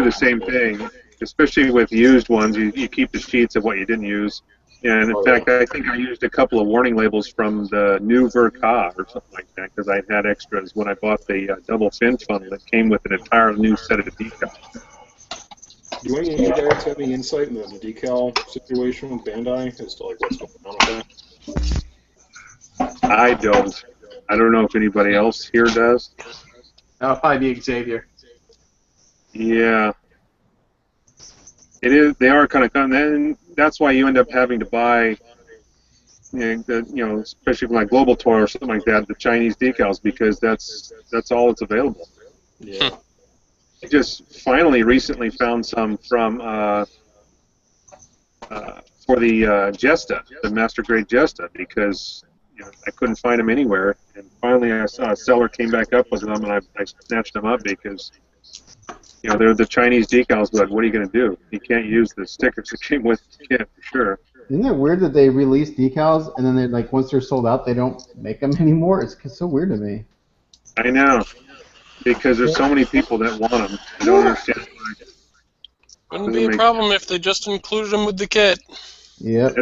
the same thing. Especially with used ones, you keep the sheets of what you didn't use. And in fact, I think I used a couple of warning labels from the new Verka or something like that because I had extras when I bought the double fin funnel that came with an entire new set of decals. Do any of you guys have any insight in the decal situation with Bandai as to like what's going on with that? I don't. I don't know if anybody else here does. That'll probably be Xavier. Yeah. It is. They are kind of and that's why you end up having to buy, especially from like Global Toy or something like that, the Chinese decals because that's all that's available. Yeah. I just finally recently found some from for the Jesta, the Master Grade Jesta, because I couldn't find them anywhere, and finally I saw a seller came back up with them, and I snatched them up because they're the Chinese decals. But what are you going to do? You can't use the stickers that came with the kit for sure. Isn't it weird that they release decals and then they like once they're sold out they don't make them anymore? It's so weird to me. I know, because there's so many people that want them. I don't understand why. Wouldn't be a problem if they just included them with the kit. Yep.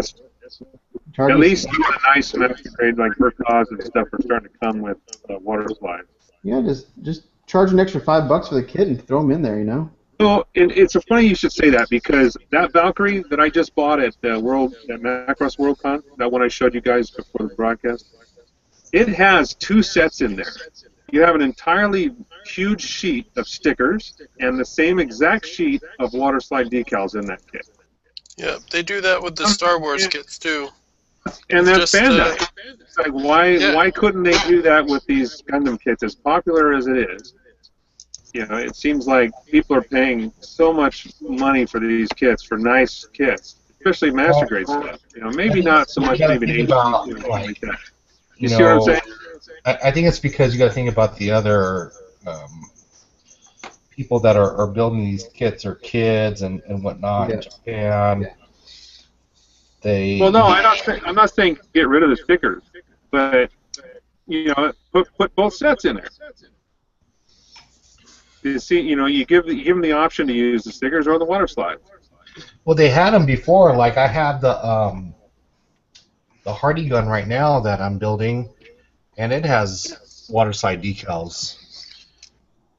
At least the nice master grade like Verkaz and stuff are starting to come with water slides. Yeah, just charge an extra $5 for the kit and throw them in there, Well, it's funny you should say that because that Valkyrie that I just bought at Macross Worldcon, that one I showed you guys before the broadcast, it has 2 sets in there. You have an entirely huge sheet of stickers and the same exact sheet of water slide decals in that kit. Yeah, they do that with the Star Wars kits too. And that's Bandai. It's like why couldn't they do that with these Gundam kits? As popular as it is, it seems like people are paying so much money for these kits, for nice kits, especially master grade stuff. Maybe not so much maybe an HD like that. You see what I'm saying? I think it's because you got to think about the other people that are building these kits or kids and whatnot in Japan. Well, no, I'm not saying get rid of the stickers, but put both sets in there. You see, you give them the option to use the stickers or the water slide. Well, they had them before. Like I have the Hardy gun right now that I'm building, and it has water slide decals.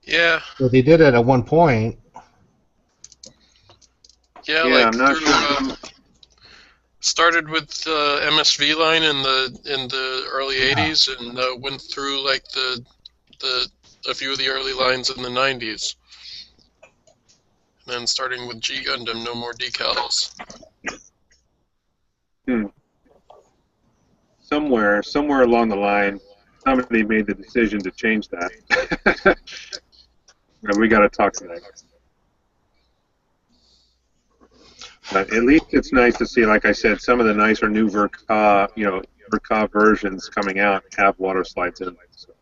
Yeah. So they did it at one point. Yeah, like I'm not sure. Started with the MSV line in the early '80s, and went through like a few of the early lines in the '90s. And then starting with G Gundam, no more decals. Somewhere along the line, somebody made the decision to change that. And we got to talk to that. But at least it's nice to see, like I said, some of the nicer new Verka versions coming out have water slides in them. So.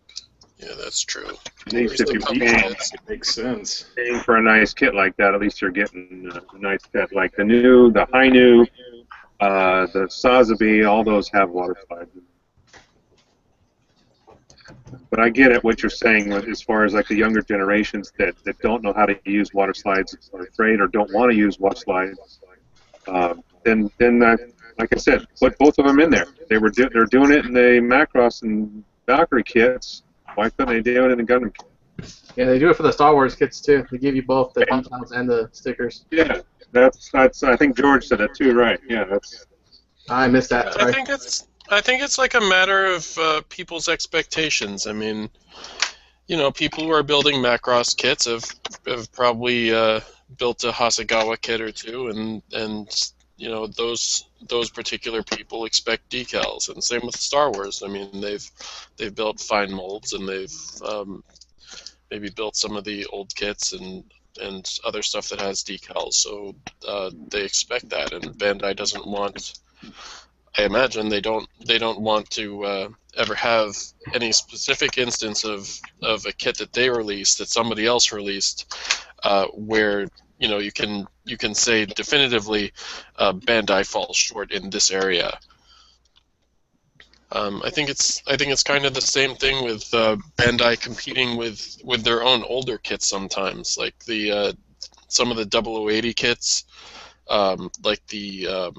Yeah, that's true. At least if you're It makes sense. paying for a nice kit like that, at least you're getting a nice kit. Like the Hainu, the Sazabi, all those have water slides in them. But I get it what you're saying as far as like the younger generations that don't know how to use water slides, are afraid or don't want to use water slides. Then like I said, put both of them in there. They're doing it in the Macross and Valkyrie kits. Why couldn't they do it in the Gundam kit? Yeah, they do it for the Star Wars kits too. They give you both the decals and the stickers. Yeah, that's. I think George said that too, right? Yeah, that's. I missed that. Sorry. I think it's like a matter of people's expectations. I mean, people who are building Macross kits have probably built a Hasegawa kit or two, and those particular people expect decals, and same with Star Wars. I mean, they've built fine molds, and they've maybe built some of the old kits and other stuff that has decals. So they expect that, and Bandai doesn't want. I imagine they don't want to ever have any specific instance of a kit that they released that somebody else released, where you can say definitively Bandai falls short in this area. I think it's kind of the same thing with Bandai competing with their own older kits sometimes, like some of the 0080 kits, like the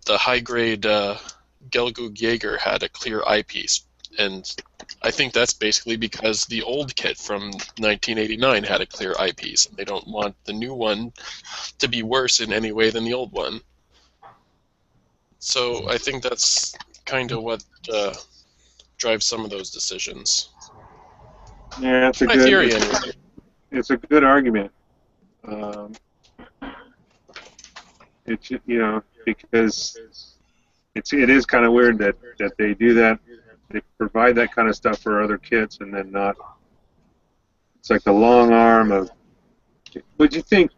high grade Gelgug Jaeger had a clear eyepiece, and I think that's basically because the old kit from 1989 had a clear eyepiece, and they don't want the new one to be worse in any way than the old one. So I think that's kind of what drives some of those decisions. Yeah, that's a My good theory, anyway. It's a good argument. It's because it is kind of weird that they do that. They provide that kind of stuff for other kits and then not. It's like the long arm of. Would you think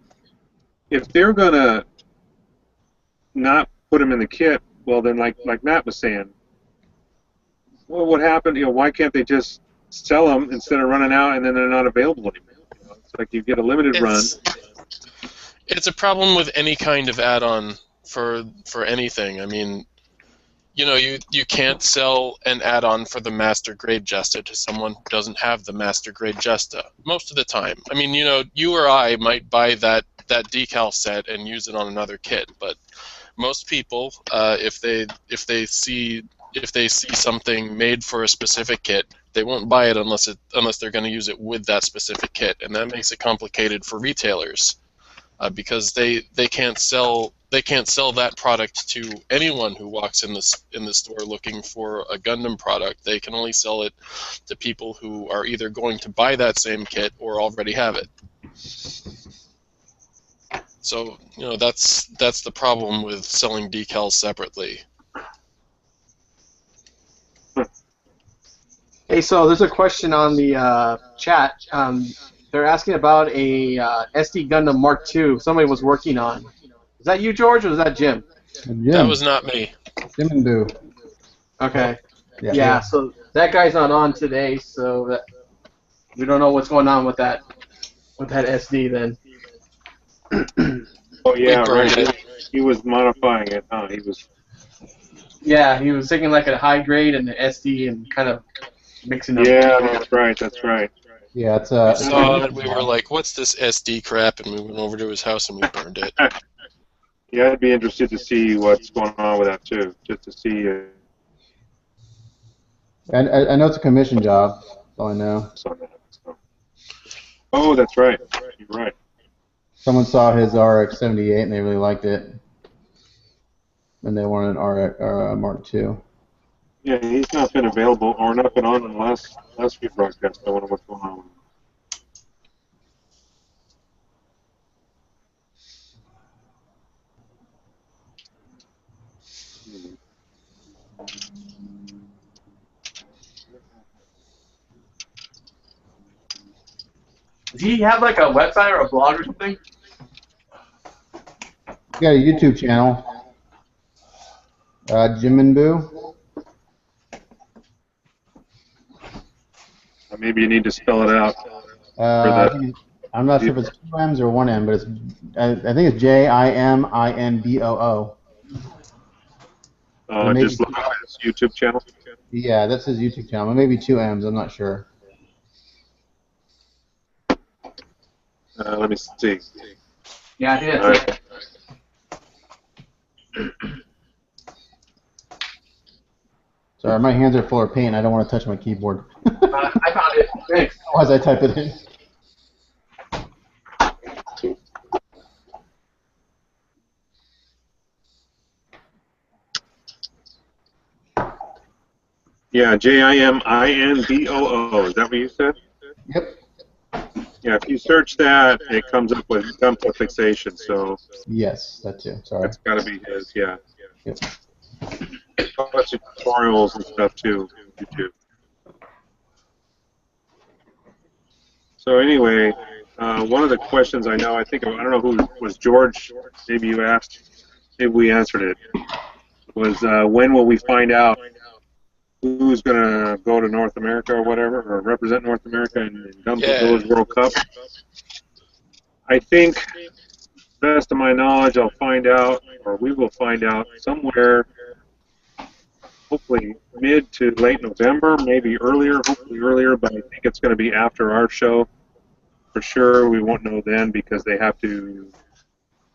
if they're gonna not put them in the kit? Well, then like Matt was saying, well, what happened? Why can't they just sell them instead of running out and then they're not available anymore? It's like you get a limited run. It's a problem with any kind of add-on for anything. I mean, you can't sell an add-on for the master grade Jesta to someone who doesn't have the master grade Jesta most of the time. I mean, you or I might buy that decal set and use it on another kit, but most people, if they see something made for a specific kit, they won't buy it unless they're going to use it with that specific kit, and that makes it complicated for retailers. Because they can't sell that product to anyone who walks in the store looking for a Gundam product. They can only sell it to people who are either going to buy that same kit or already have it. So that's the problem with selling decals separately. Hey, so there's a question on the chat. They're asking about a SD Gundam Mark II somebody was working on. Is that you, George, or is that Jim? Jim. That was not me. Jim and Boo. Okay. Yeah. Yeah, so that guy's not on today, so that we don't know what's going on with that SD then. Oh yeah, We burned right. it. He was modifying it, huh? Yeah, he was taking like a high grade and the SD and kind of mixing them. Yeah, that's right. That's right. Yeah, it's We saw it. We were like, "What's this SD crap?" And we went over to his house and we burned it. Yeah, I'd be interested to see what's going on with that too, just to see. And I know it's a commission job. That's all I know. Oh, that's right. You're right. Someone saw his RX-78 and they really liked it, and they wanted an RX Mark II. Yeah, he's not been available or not been on in the last few broadcasts. I wonder what's going on with him. Does he have like a website or a blog or something? You got a YouTube channel, Jim and Boo. Maybe you need to spell it out. I'm not sure if it's 2 M's or 1 M, but it's I think it's JIMINBOO. Just look at his YouTube channel. Yeah, that's his YouTube channel. It may be 2 M's. I'm not sure. Let me see. Yeah, I think that's it. Sorry, my hands are full of paint. I don't want to touch my keyboard. I found it. Thanks. Otherwise, I type it in. Yeah, JIMINBOO. Is that what you said? Yep. Yeah, if you search that, it comes up with gunpla fixation. So Yes, that too. Sorry. that's got to be his. Yeah. Yep. A bunch of tutorials and stuff too. YouTube. So anyway, one of the questions I know, I don't know who was George. Maybe you asked. Maybe we answered it. Was when will we find out who's going to go to North America or whatever, or represent North America in Gunpla Village World Cup? I think, best of my knowledge, I'll find out, or we will find out somewhere, hopefully mid to late November, maybe earlier, hopefully earlier, but I think it's going to be after our show. For sure, we won't know then because they have to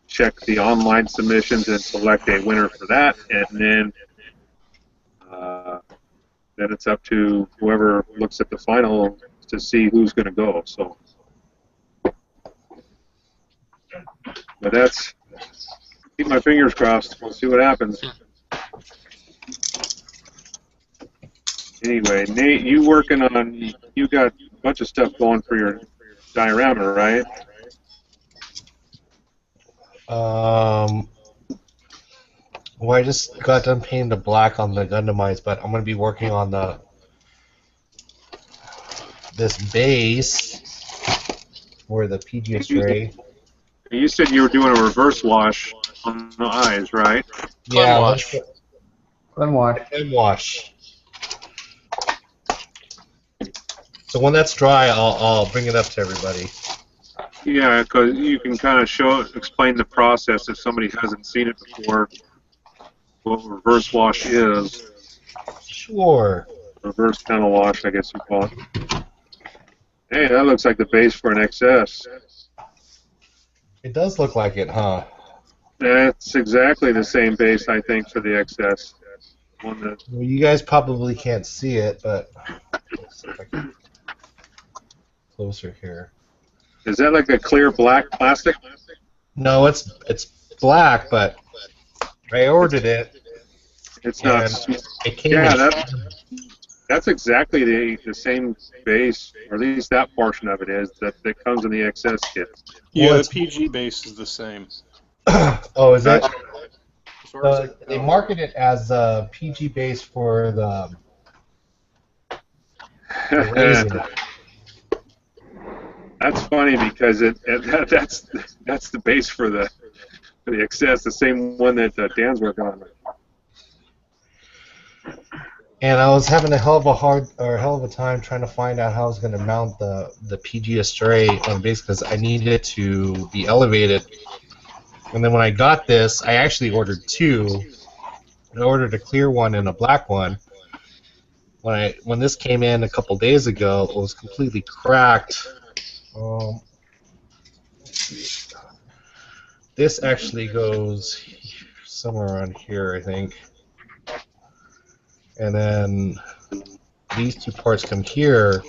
check the online submissions and select a winner for that, and then it's up to whoever looks at the final to see who's going to go. So, but that's, keep my fingers crossed. We'll see what happens. Anyway, Nate, you got a bunch of stuff going for your diorama, right? Well, I just got done painting the black on the Gundamites, but I'm going to be working on this base for the PG Stray. You said you were doing a reverse wash on the eyes, right? Clem wash. Clem wash. Clem wash. So when that's dry, I'll bring it up to everybody. Yeah, because you can kind of explain the process if somebody hasn't seen it before. What reverse wash is. Sure. Reverse panel wash, I guess you call it. Hey, that looks like the base for an XS. It does look like it, huh? That's exactly the same base, I think, for the XS. One that, Well, you guys probably can't see it, but let's see if I can closer here. is that like a clear black plastic? No, it's black, but I ordered it, It's and not. it came Yeah, in. that's exactly the same base, or at least that portion of it is, that comes in the XS kit. Yeah, Well, the it's- PG base is the same. Oh, is it? As far as I They know. market it as a PG base for the raising. That's funny because that's the base for the XS, the same one that Dan's working on. And I was having a hell of a time trying to find out how I was going to mount the PG Astray on base because I needed it to be elevated. And then when I got this, I actually ordered two. I ordered a clear one and a black one. When this came in a couple days ago, it was completely cracked. Let's see. This actually goes somewhere around here, I think. And then these two parts come here.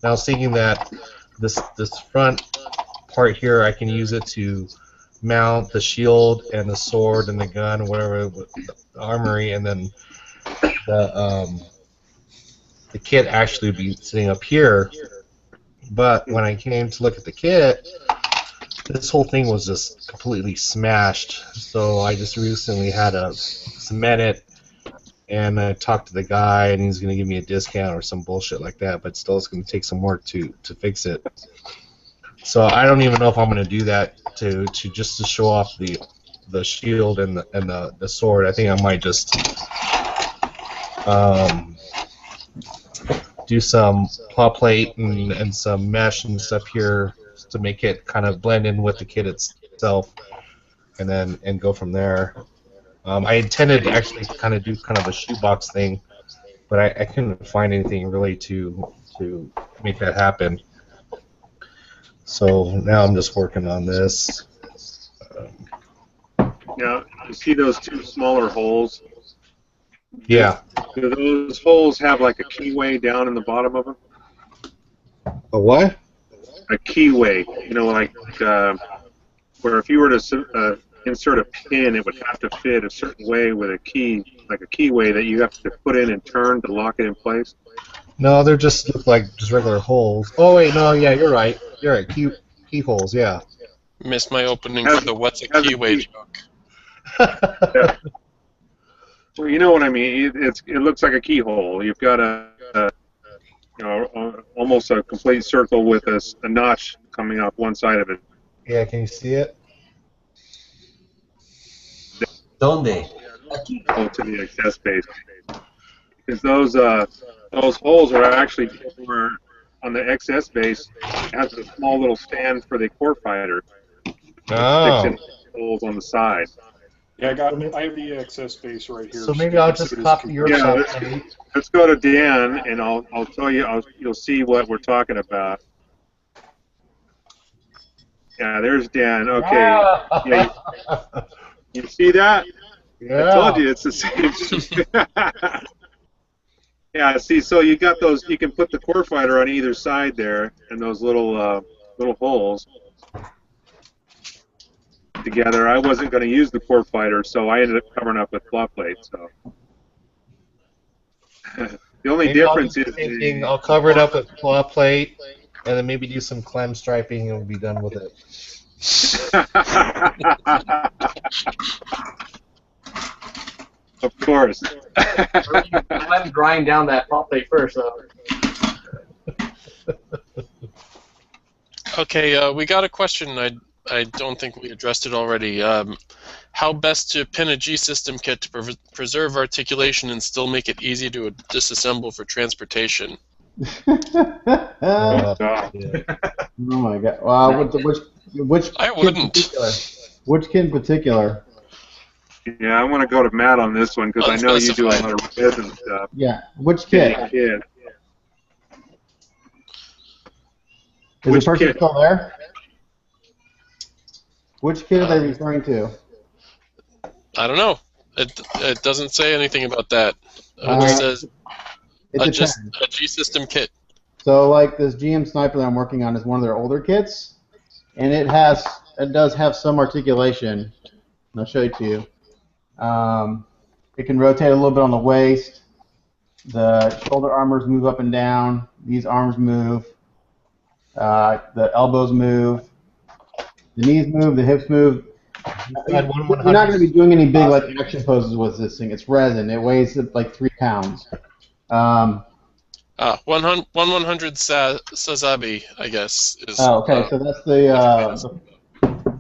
Now, I was thinking that this front part here, I can use it to mount the shield and the sword and the gun, whatever, the armory, and then the kit actually would be sitting up here. But when I came to look at the kit, this whole thing was just completely smashed. So I just recently had to cement it, and I talked to the guy, and he's going to give me a discount or some bullshit like that. But still, it's going to take some work to fix it. So I don't even know if I'm going to do that to just to show off the shield and the sword. I think I might just do some plot plate and some mesh and stuff here to make it kind of blend in with the kit itself, and go from there. I intended to actually kind of do kind of a shoebox thing, but I couldn't find anything really to make that happen. So now I'm just working on this. Now, you see those two smaller holes? Yeah. Do those holes have like a keyway down in the bottom of them? A what? A keyway, like where if you were to insert a pin, it would have to fit a certain way with a key, like a keyway that you have to put in and turn to lock it in place. No, they're just look like just regular holes. Oh wait, no, yeah, you're right. You're right. Keyholes, yeah. Missed my opening for the what's a keyway joke. Yeah. Well, you know what I mean. It looks like a keyhole. You've got almost a complete circle with a notch coming off one side of it. Yeah, can you see it? ¿Dónde? To the access base. Because those holes are actually where on the XS base it has a small little stand for the core fighter. Oh. Sticks in holes on the side. Yeah, I have the access base right here. So maybe I'll just copy your Yeah, copy. let's go to Dan, and I'll tell you. You'll see what we're talking about. Yeah, there's Dan. Okay. Yeah, you see that? Yeah. I told you it's the same. Yeah. See, so you got those. You can put the core fighter on either side there, and those little holes together. I wasn't going to use the core fighter, so I ended up covering up with plot plate. So the only Maybe difference I'll do is the same thing. I'll cover it up with plot plate, and then maybe do some clem striping, and we'll be done with it. Of course. I'm drying down that plot plate first. Okay, we got a question. I don't think we addressed it already. How best to pin a G-system kit to preserve articulation and still make it easy to disassemble for transportation? Oh God. Yeah. my God! Wow, which I kid in wouldn't. particular? Which kid in particular? Yeah, I want to go to Matt on this one because I know you do a Unspecified. lot of resin stuff. Yeah, which Any kid? kid. Is the Which person kid? still there? Which kid are they referring to? I don't know. It doesn't say anything about that. It just Uh, says it depends. a G system kit. So, like this GM sniper that I'm working on is one of their older kits, and it does have some articulation. And I'll show it to you. It can rotate a little bit on the waist. The shoulder armors move up and down. These arms move. The elbows move. The knees move. The hips move. You had one You're not going to 100. be doing any big like action poses with this thing. It's resin. It weighs like 3 pounds. Um, 100 Sazabi, I guess, is oh, okay. So that's the. what the kit is.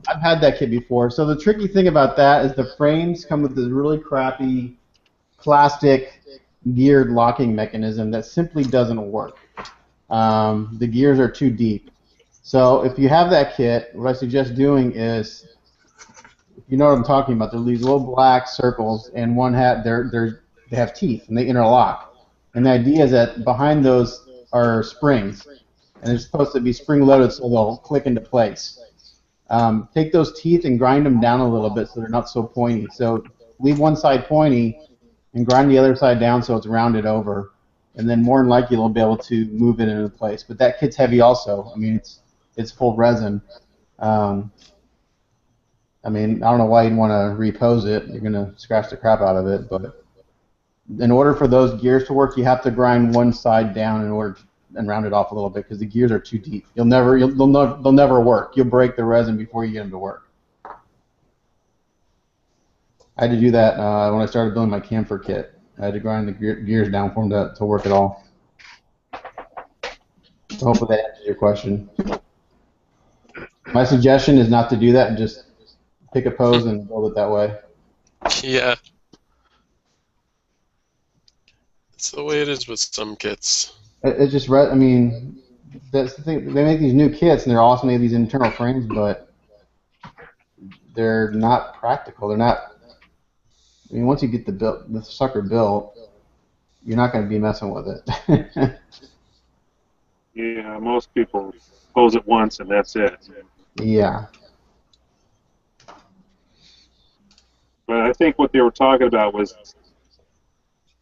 I've had that kit before. So the tricky thing about that is the frames come with this really crappy plastic geared locking mechanism that simply doesn't work. The gears are too deep. So if you have that kit, what I suggest doing is, you know what I'm talking about. They're these little black circles, and they have teeth and they interlock. And the idea is that behind those are springs, and they're supposed to be spring loaded so they'll click into place. Take those teeth and grind them down a little bit so they're not so pointy. So leave one side pointy and grind the other side down so it's rounded over. And then more than likely you'll be able to move it into place. But that kit's heavy also. I mean, it's full resin. I mean, I don't know why you'd want to repose it. You're going to scratch the crap out of it. But in order for those gears to work, you have to grind one side down and round it off a little bit because the gears are too deep. They'll never work. You'll break the resin before you get them to work. I had to do that when I started building my camphor kit. I had to grind the gears down for them to work at all. So hopefully that answers your question. My suggestion is not to do that and just pick a pose and build it that way. Yeah. It's the way it is with some kits. It's just, I mean, that's the thing. They make these new kits and they're awesome. They have these internal frames, but they're not practical. They're not. I mean, once you get the sucker built, you're not going to be messing with it. Yeah, most people pose it once and that's it. Yeah. But I think what they were talking about was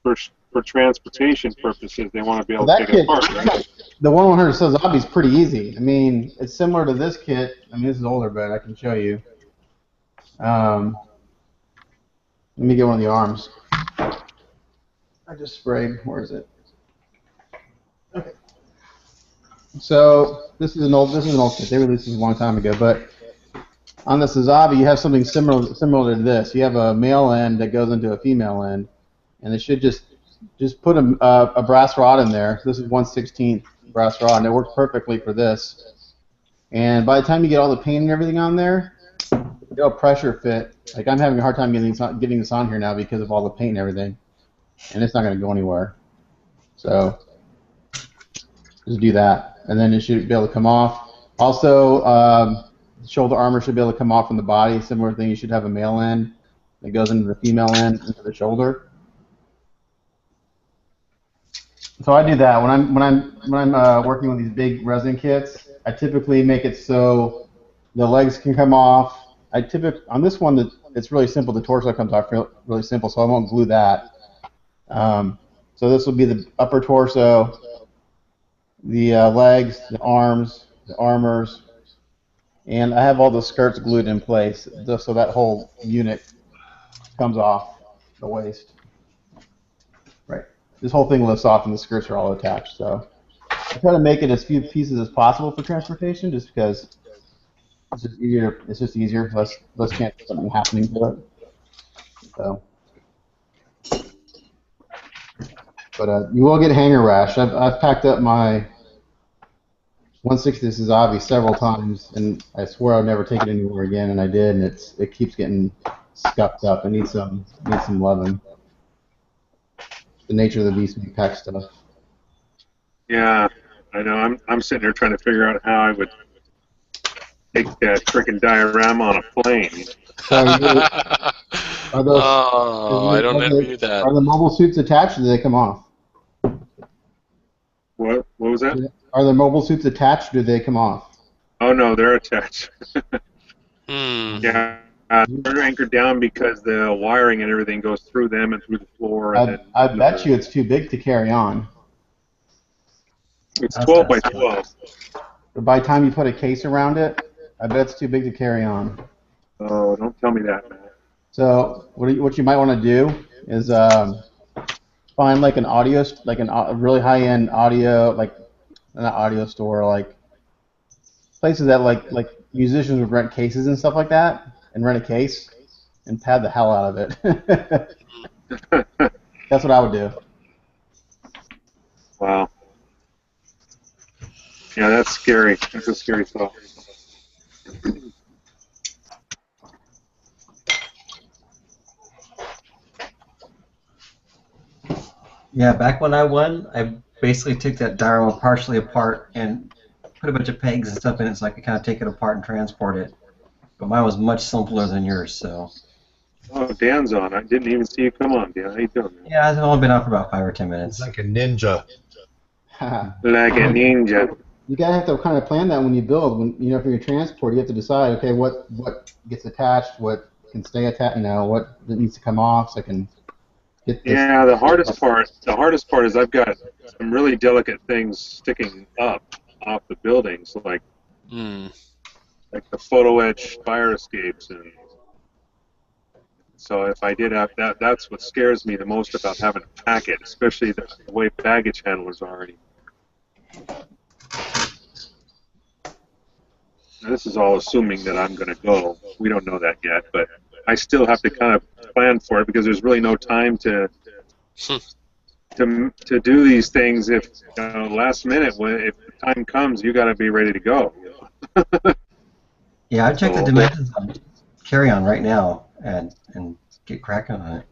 for transportation purposes, they want to be able to That take it kit, apart, right? the 100 Sazabi is pretty easy. I mean, it's similar to this kit. I mean, this is older, but I can show you. Let me get one of the arms. I just sprayed. Where is it? Okay. So this is an old kit. They released this a long time ago, but on the Sazabi, you have something similar to this. You have a male end that goes into a female end, and it should just put a brass rod in there. This is 1/16 brass rod, and it works perfectly for this. And by the time you get all the paint and everything on there, it'll pressure fit. Like I'm having a hard time getting this on here now because of all the paint and everything, and it's not going to go anywhere. So just do that, and then it should be able to come off. Also, shoulder armor should be able to come off from the body. Similar thing, you should have a male end that goes into the female end into the shoulder. So I do that when I'm working with these big resin kits. I typically make it so the legs can come off. On this one it's really simple. The torso comes off really simple, so I won't glue that. So this will be the upper torso, the legs, the arms, the armors, and I have all the skirts glued in place just so that whole unit comes off the waist. Right. This whole thing lifts off and the skirts are all attached. So I try to make it as few pieces as possible for transportation, just because it's just easier. It's just easier. Less chance of something happening to it. So, but you will get hanger rash. I've packed up my 1/60 Suzabi several times, and I swore I'd never take it anywhere again, and I did, and it keeps getting scuffed up. It needs some loving. The nature of the beast when you pack stuff. Yeah, I know. I'm sitting here trying to figure out how I would take that frickin' diorama on a plane. So are those Oh, I don't envy you that. are the mobile suits attached or do they come off? What was that? Are the mobile suits attached or do they come off? Oh no, they're attached. Hmm. Yeah, they're anchored down because the wiring and everything goes through them and through the floor, and then I bet you it's too big to carry on. it's 12 by 12. But by the time you put a case around it, I bet it's too big to carry on. Oh, don't tell me that, man. So what you might want to do is find like an audio, like a really high-end audio, like not audio store, like places that like musicians would rent cases and stuff like that, and rent a case and pad the hell out of it. That's what I would do. Wow. Yeah, that's scary. That's a scary thought. Yeah, back when I won, I basically took that diorama partially apart and put a bunch of pegs and stuff in it so I could kind of take it apart and transport it. But mine was much simpler than yours, so. Oh, Dan's on. I didn't even see you come on, Dan. How you doing, man? Yeah, I've only been on for about 5 or 10 It's minutes. like a ninja. Like a ninja. You gotta have to kind of plan that when you build. When if you're transport, you have to decide. Okay, what gets attached, what can stay attached. What needs to come off, so I can get this. Yeah, the hardest part is I've got some really delicate things sticking up off the buildings, like Hmm. the photo etch fire escapes, and so if I did have that, that's what scares me the most about having to pack it, especially the way baggage handlers are already. Now, this is all assuming that I'm going to go. We don't know that yet, but I still have to kind of plan for it because there's really no time to do these things. If last minute, if the time comes, you got to be ready to go. Yeah, I'd check the dimensions on carry-on right now and get cracking on it.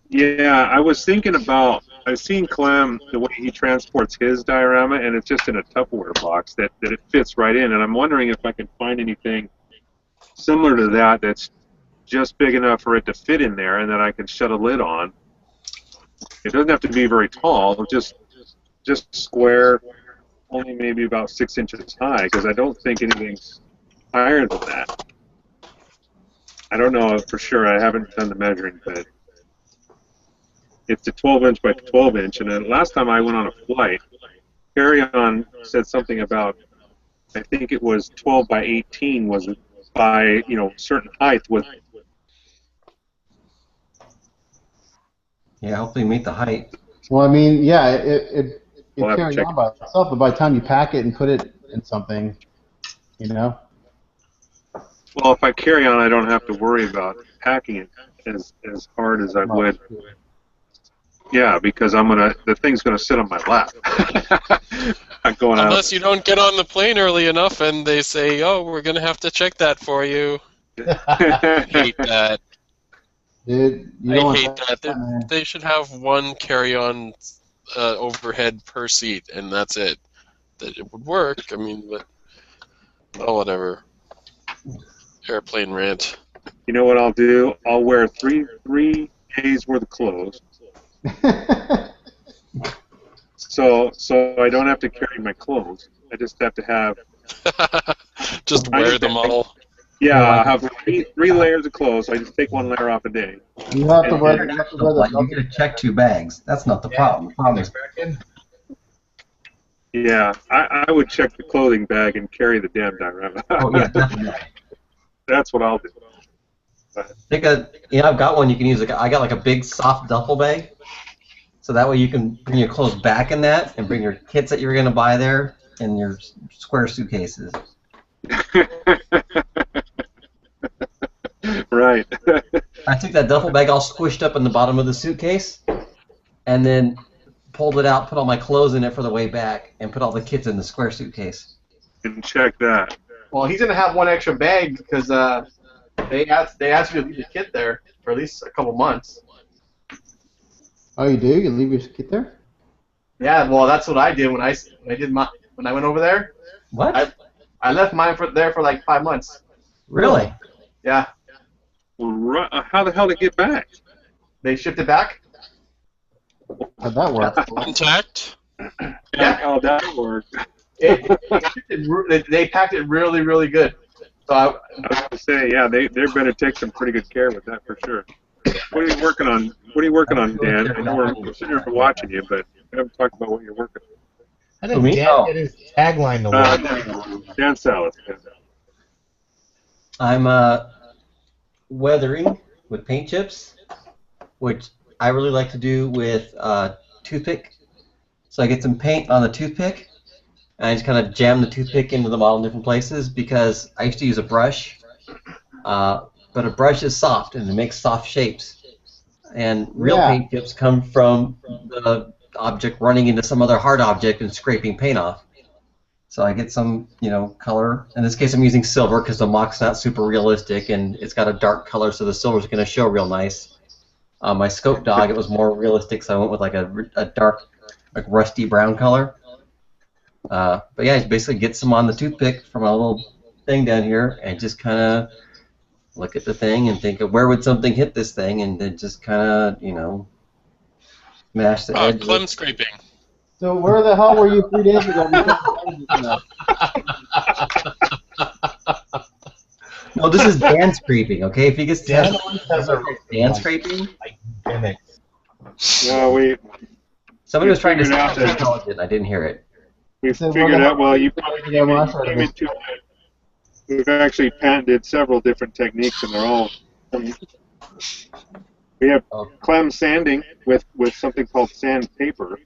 Yeah, I was thinking about. I've seen Clem the way he transports his diorama, and it's just in a Tupperware box that it fits right in. And I'm wondering if I can find anything similar to that that's just big enough for it to fit in there, and then I can shut a lid on. It doesn't have to be very tall, just square, only maybe about 6 inches high, because I don't think anything's higher than that. I don't know for sure. I haven't done the measuring, but it's a 12-inch by 12-inch. And then last time I went on a flight, carry-on said something about, I think it was 12 by 18 was by certain height with. Yeah, hopefully meet the height. Well, I mean, yeah, it We'll have to carries check. on by itself, but by the time you pack it and put it in something, Well, if I carry on, I don't have to worry about packing it as hard as I would. Yeah, because the thing's gonna sit on my lap. I'm going out. Unless you don't get on the plane early enough and they say, "Oh, we're gonna have to check that for you." I hate that. Dude, I hate that. They should have one carry-on overhead per seat, and that's it. That it would work. I mean, but whatever. Airplane rant. You know what I'll do? I'll wear three days worth of clothes, so I don't have to carry my clothes. I just have to have. Just wear them all. Yeah, I have three layers of clothes. So I just take one layer off a day. You have to wear You get to check 2 bags. That's not the problem. The problem is Yeah, I would check the clothing bag and carry the damn diorama. oh yeah, definitely. That's what I'll do. I've got one you can use. I got like a big soft duffel bag, so that way you can bring your clothes back in that and bring your kits that you're gonna buy there in your square suitcases. Right. I took that duffel bag all squished up in the bottom of the suitcase, and then pulled it out, put all my clothes in it for the way back, and put all the kits in the square suitcase. And check that. Well, he's gonna have one extra bag because they asked you to leave your kit there for at least a couple months. Oh, you do? You leave your kit there? Yeah, well, that's what I did when I went over there. What? I left mine there for like 5 months. Really? Yeah, Well, how the hell to get back? they shipped it back. How'd that work? Intact? Yeah. How that worked. They packed it really, really good. So I was going to say, yeah, they better take some pretty good care with that for sure. What are you working on? What are you working on, Dan? I know we're sitting here watching you, but we haven't talked about what you're working on. How did Me? Dan Oh. get his tagline to work? Dan Salas. Yeah. I'm weathering with paint chips, which I really like to do with toothpick. So I get some paint on the toothpick, and I just kind of jam the toothpick into the model in different places because I used to use a brush, but a brush is soft and it makes soft shapes. And real Yeah. paint chips come from the object running into some other hard object and scraping paint off. So I get some, color. In this case, I'm using silver because the mock's not super realistic, and it's got a dark color, so the silver's going to show real nice. My scope dog, it was more realistic, so I went with like a dark, like rusty brown color. But yeah, I basically get some on the toothpick from a little thing down here, and just kind of look at the thing and think of where would something hit this thing, and then just kind of, smash the edge. Clem scraping. So where the hell were you 3 days ago? No, this is Dan scraping, okay? If he gets Dan Dan, always has a Dan scraping. gimmick. No, Somebody was trying to figured out sound that- intelligent. I didn't hear it. we So figured what- out. Well, you probably Yeah, well, I came into it. We've actually patented several different techniques, and they're all. We have Clem sanding with something called sandpaper.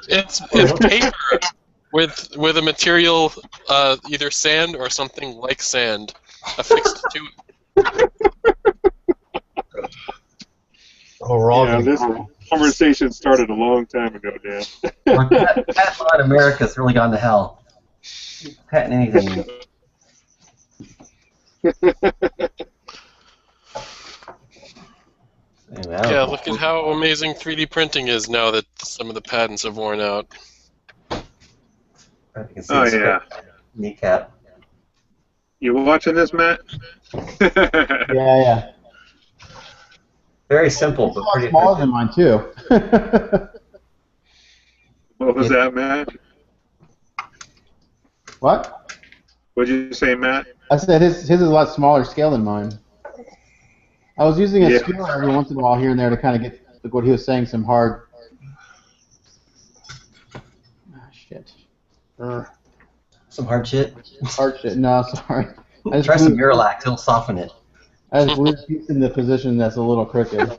It's paper with a material, either sand or something like sand, affixed to it. Oh, we're all Yeah, gonna this conversation started a long time ago, Dan. Patent law in America's really gone to hell. Patent anything. Yeah, look at how amazing 3D printing is now that some of the patents have worn out. Oh yeah. Kneecap. You watching this, Matt? Yeah. Very simple, It's a but lot pretty smaller effective. than mine too. What was that, Matt? What? What'd you say, Matt? I said his is a lot smaller scale than mine. I was using a Yeah. skewer every once in a while here and there to kind of get, like what he was saying, some hard. Shit. Some hard shit. Hard shit. No, sorry. Try some Miralax, it'll soften it. I just glued it in the position that's a little crooked.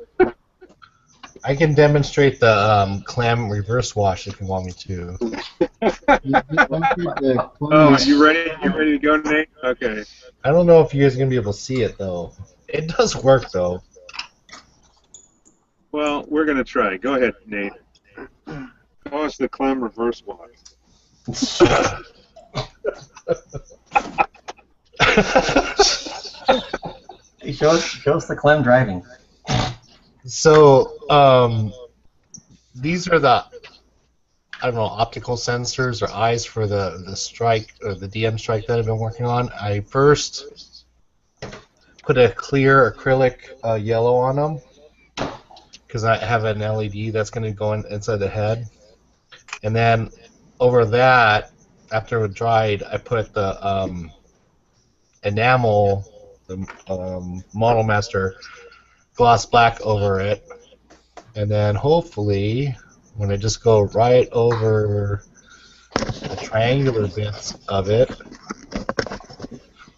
I can demonstrate the clam reverse wash if you want me to. Oh, you ready? You ready to go, Nate? Okay. I don't know if you guys are gonna be able to see it though. It does work though. Well, we're gonna try. Go ahead, Nate. Oh, it's the Clem reverse wash. Show us the Clem driving. So, these are the, I don't know, optical sensors or eyes for the strike or the DM strike that I've been working on. I first put a clear acrylic yellow on them because I have an LED that's going to go inside the head, and then over that, after it dried, I put the enamel, the Model Master gloss black over it, and then hopefully when I just go right over the triangular bits of it,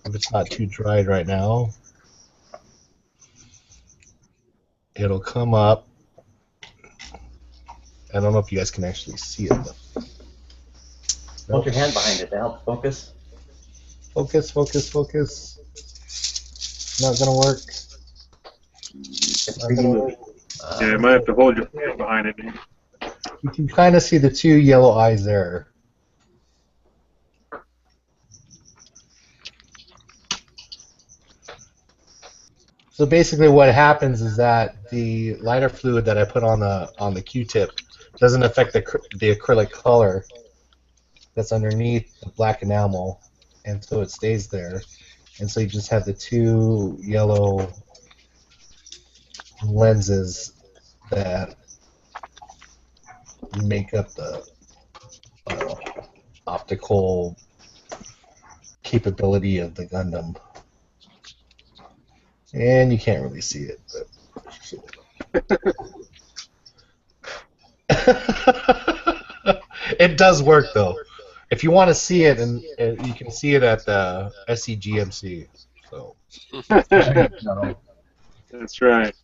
if it's not too dried right now, it'll come up. I don't know if you guys can actually see it though. Hold your hand behind it to help focus. Focus, focus, focus. Not gonna work. Not gonna work. Yeah, you might have to hold your hand behind it. Nate. You can kind of see the two yellow eyes there. So basically, what happens is that the lighter fluid that I put on the Q-tip doesn't affect the acrylic color that's underneath the black enamel, and so it stays there. And so you just have the two yellow lenses that make up the uh, optical capability of the Gundam. And you can't really see it, but it does work though. If you want to see it, and you can see it at the SEGMC. So There you go. That's right.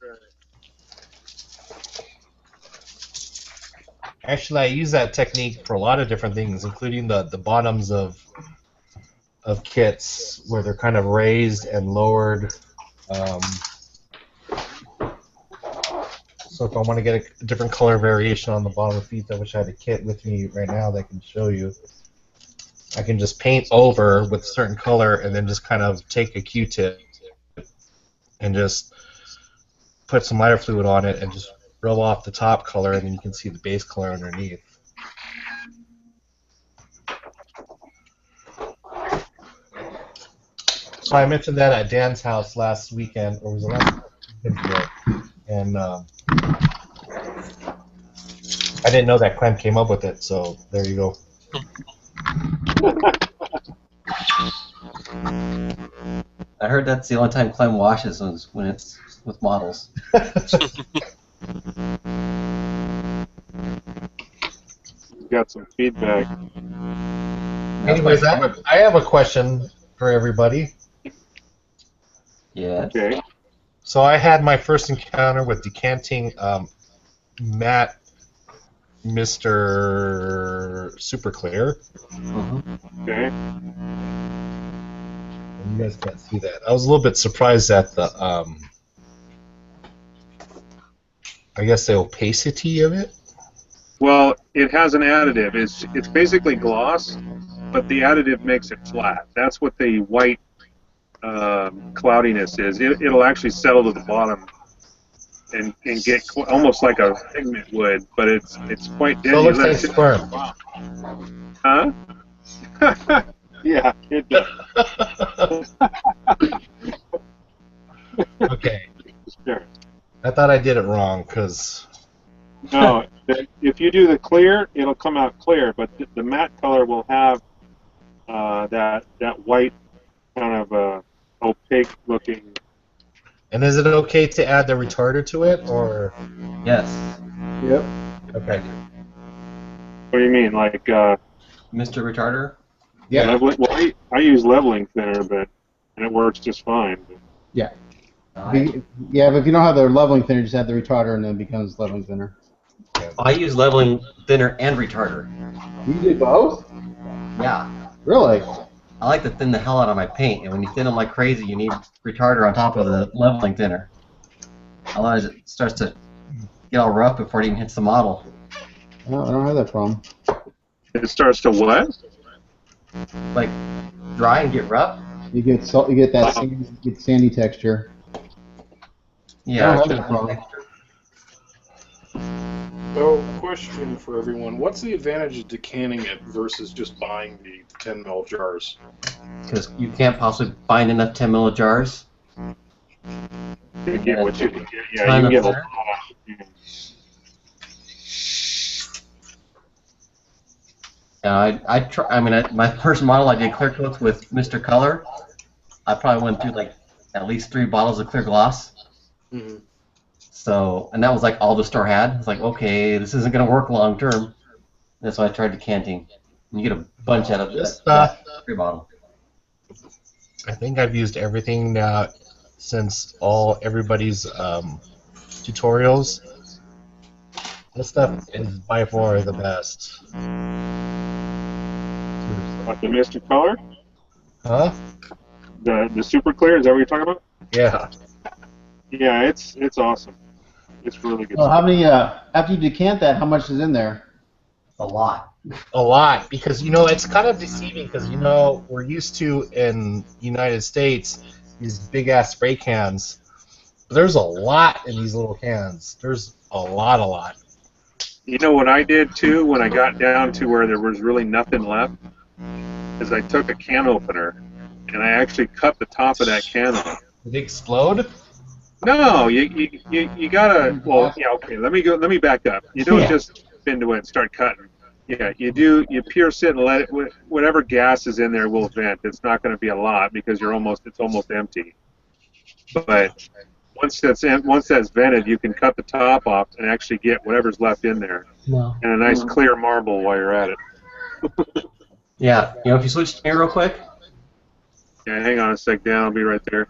actually, I use that technique for a lot of different things, including the bottoms of kits where they're kind of raised and lowered. Um, so if I want to get a different color variation on the bottom of the feet, I wish I had a kit with me right now that I can show you. I can just paint over with a certain color and then just kind of take a Q-tip and just put some lighter fluid on it and just rub off the top color, and then you can see the base color underneath. So I mentioned that at Dan's house last weekend, or was it last weekend? And I didn't know that Clem came up with it, so there you go. I heard that's the only time Clem washes is when it's with models. Got some feedback. Anyways, I have a question for everybody. Yeah. Okay. So I had my first encounter with decanting matte Mr. Super Clear. Okay. And you guys can't see that. I was a little bit surprised at the, I guess the opacity of it. Well, it has an additive. It's basically gloss, but the additive makes it flat. That's what the white cloudiness is. It'll actually settle to the bottom and get almost like a pigment would, but it's quite dense. So it looks like sperm. Huh? Yeah, it does. Okay. Sure. I thought I did it wrong, because... No, if you do the clear, it'll come out clear, but the matte color will have that white kind of opaque looking. And is it okay to add the retarder to it, or...? Yes. Yep. Okay. What do you mean, like Mr. Retarder? Yeah. leveling? Well, I use leveling thinner, and it works just fine. Yeah. Yeah, but if you don't have the leveling thinner, just add the retarder and then it becomes leveling thinner. I use leveling thinner and retarder. You did both? Yeah. Really? I like to thin the hell out of my paint, and when you thin them like crazy, you need retarder on top of the leveling thinner. Otherwise, it starts to get all rough before it even hits the model. No, I don't have that problem. It starts to what? Like, dry and get rough? You get that sandy texture. Yeah. I don't have that problem. So, question for everyone: what's the advantage of decanting it versus just buying the 10 ml jars? Because you can't possibly find enough 10 ml jars. You get what you can get. Yeah, Ton you of can get a thinner. lot. My first model I did clear coats with Mr. Color. I probably went through like at least 3 bottles of clear gloss. Mm-hmm. So, and that was like all the store had. It's like, okay, this isn't going to work long term. That's why I tried decanting. And you get a bunch out of that free bottle. I think I've used everything since everybody's tutorials. This stuff is by far the best. What, the Mr. Color? Huh? The super clear? Is that what you're talking about? Yeah. Yeah, it's awesome. It's really good. Well, how many? After you decant that, how much is in there? A lot. A lot, because it's kind of deceiving, because we're used to in United States these big ass spray cans, there's a lot in these little cans. There's a lot. You know what I did too when I got down to where there was really nothing left? Is I took a can opener and I actually cut the top of that can off. Did it explode? No, you gotta. Well, yeah, okay. Let me back up. You don't just jump into it and start cutting. Yeah, you do. You pierce it and let it. Whatever gas is in there will vent. It's not going to be a lot because it's almost empty. But once that's vented, you can cut the top off and actually get whatever's left in there, and a nice clear marble while you're at it. Yeah, if you switch to me real quick. Yeah, hang on a sec, Dan. I'll be right there.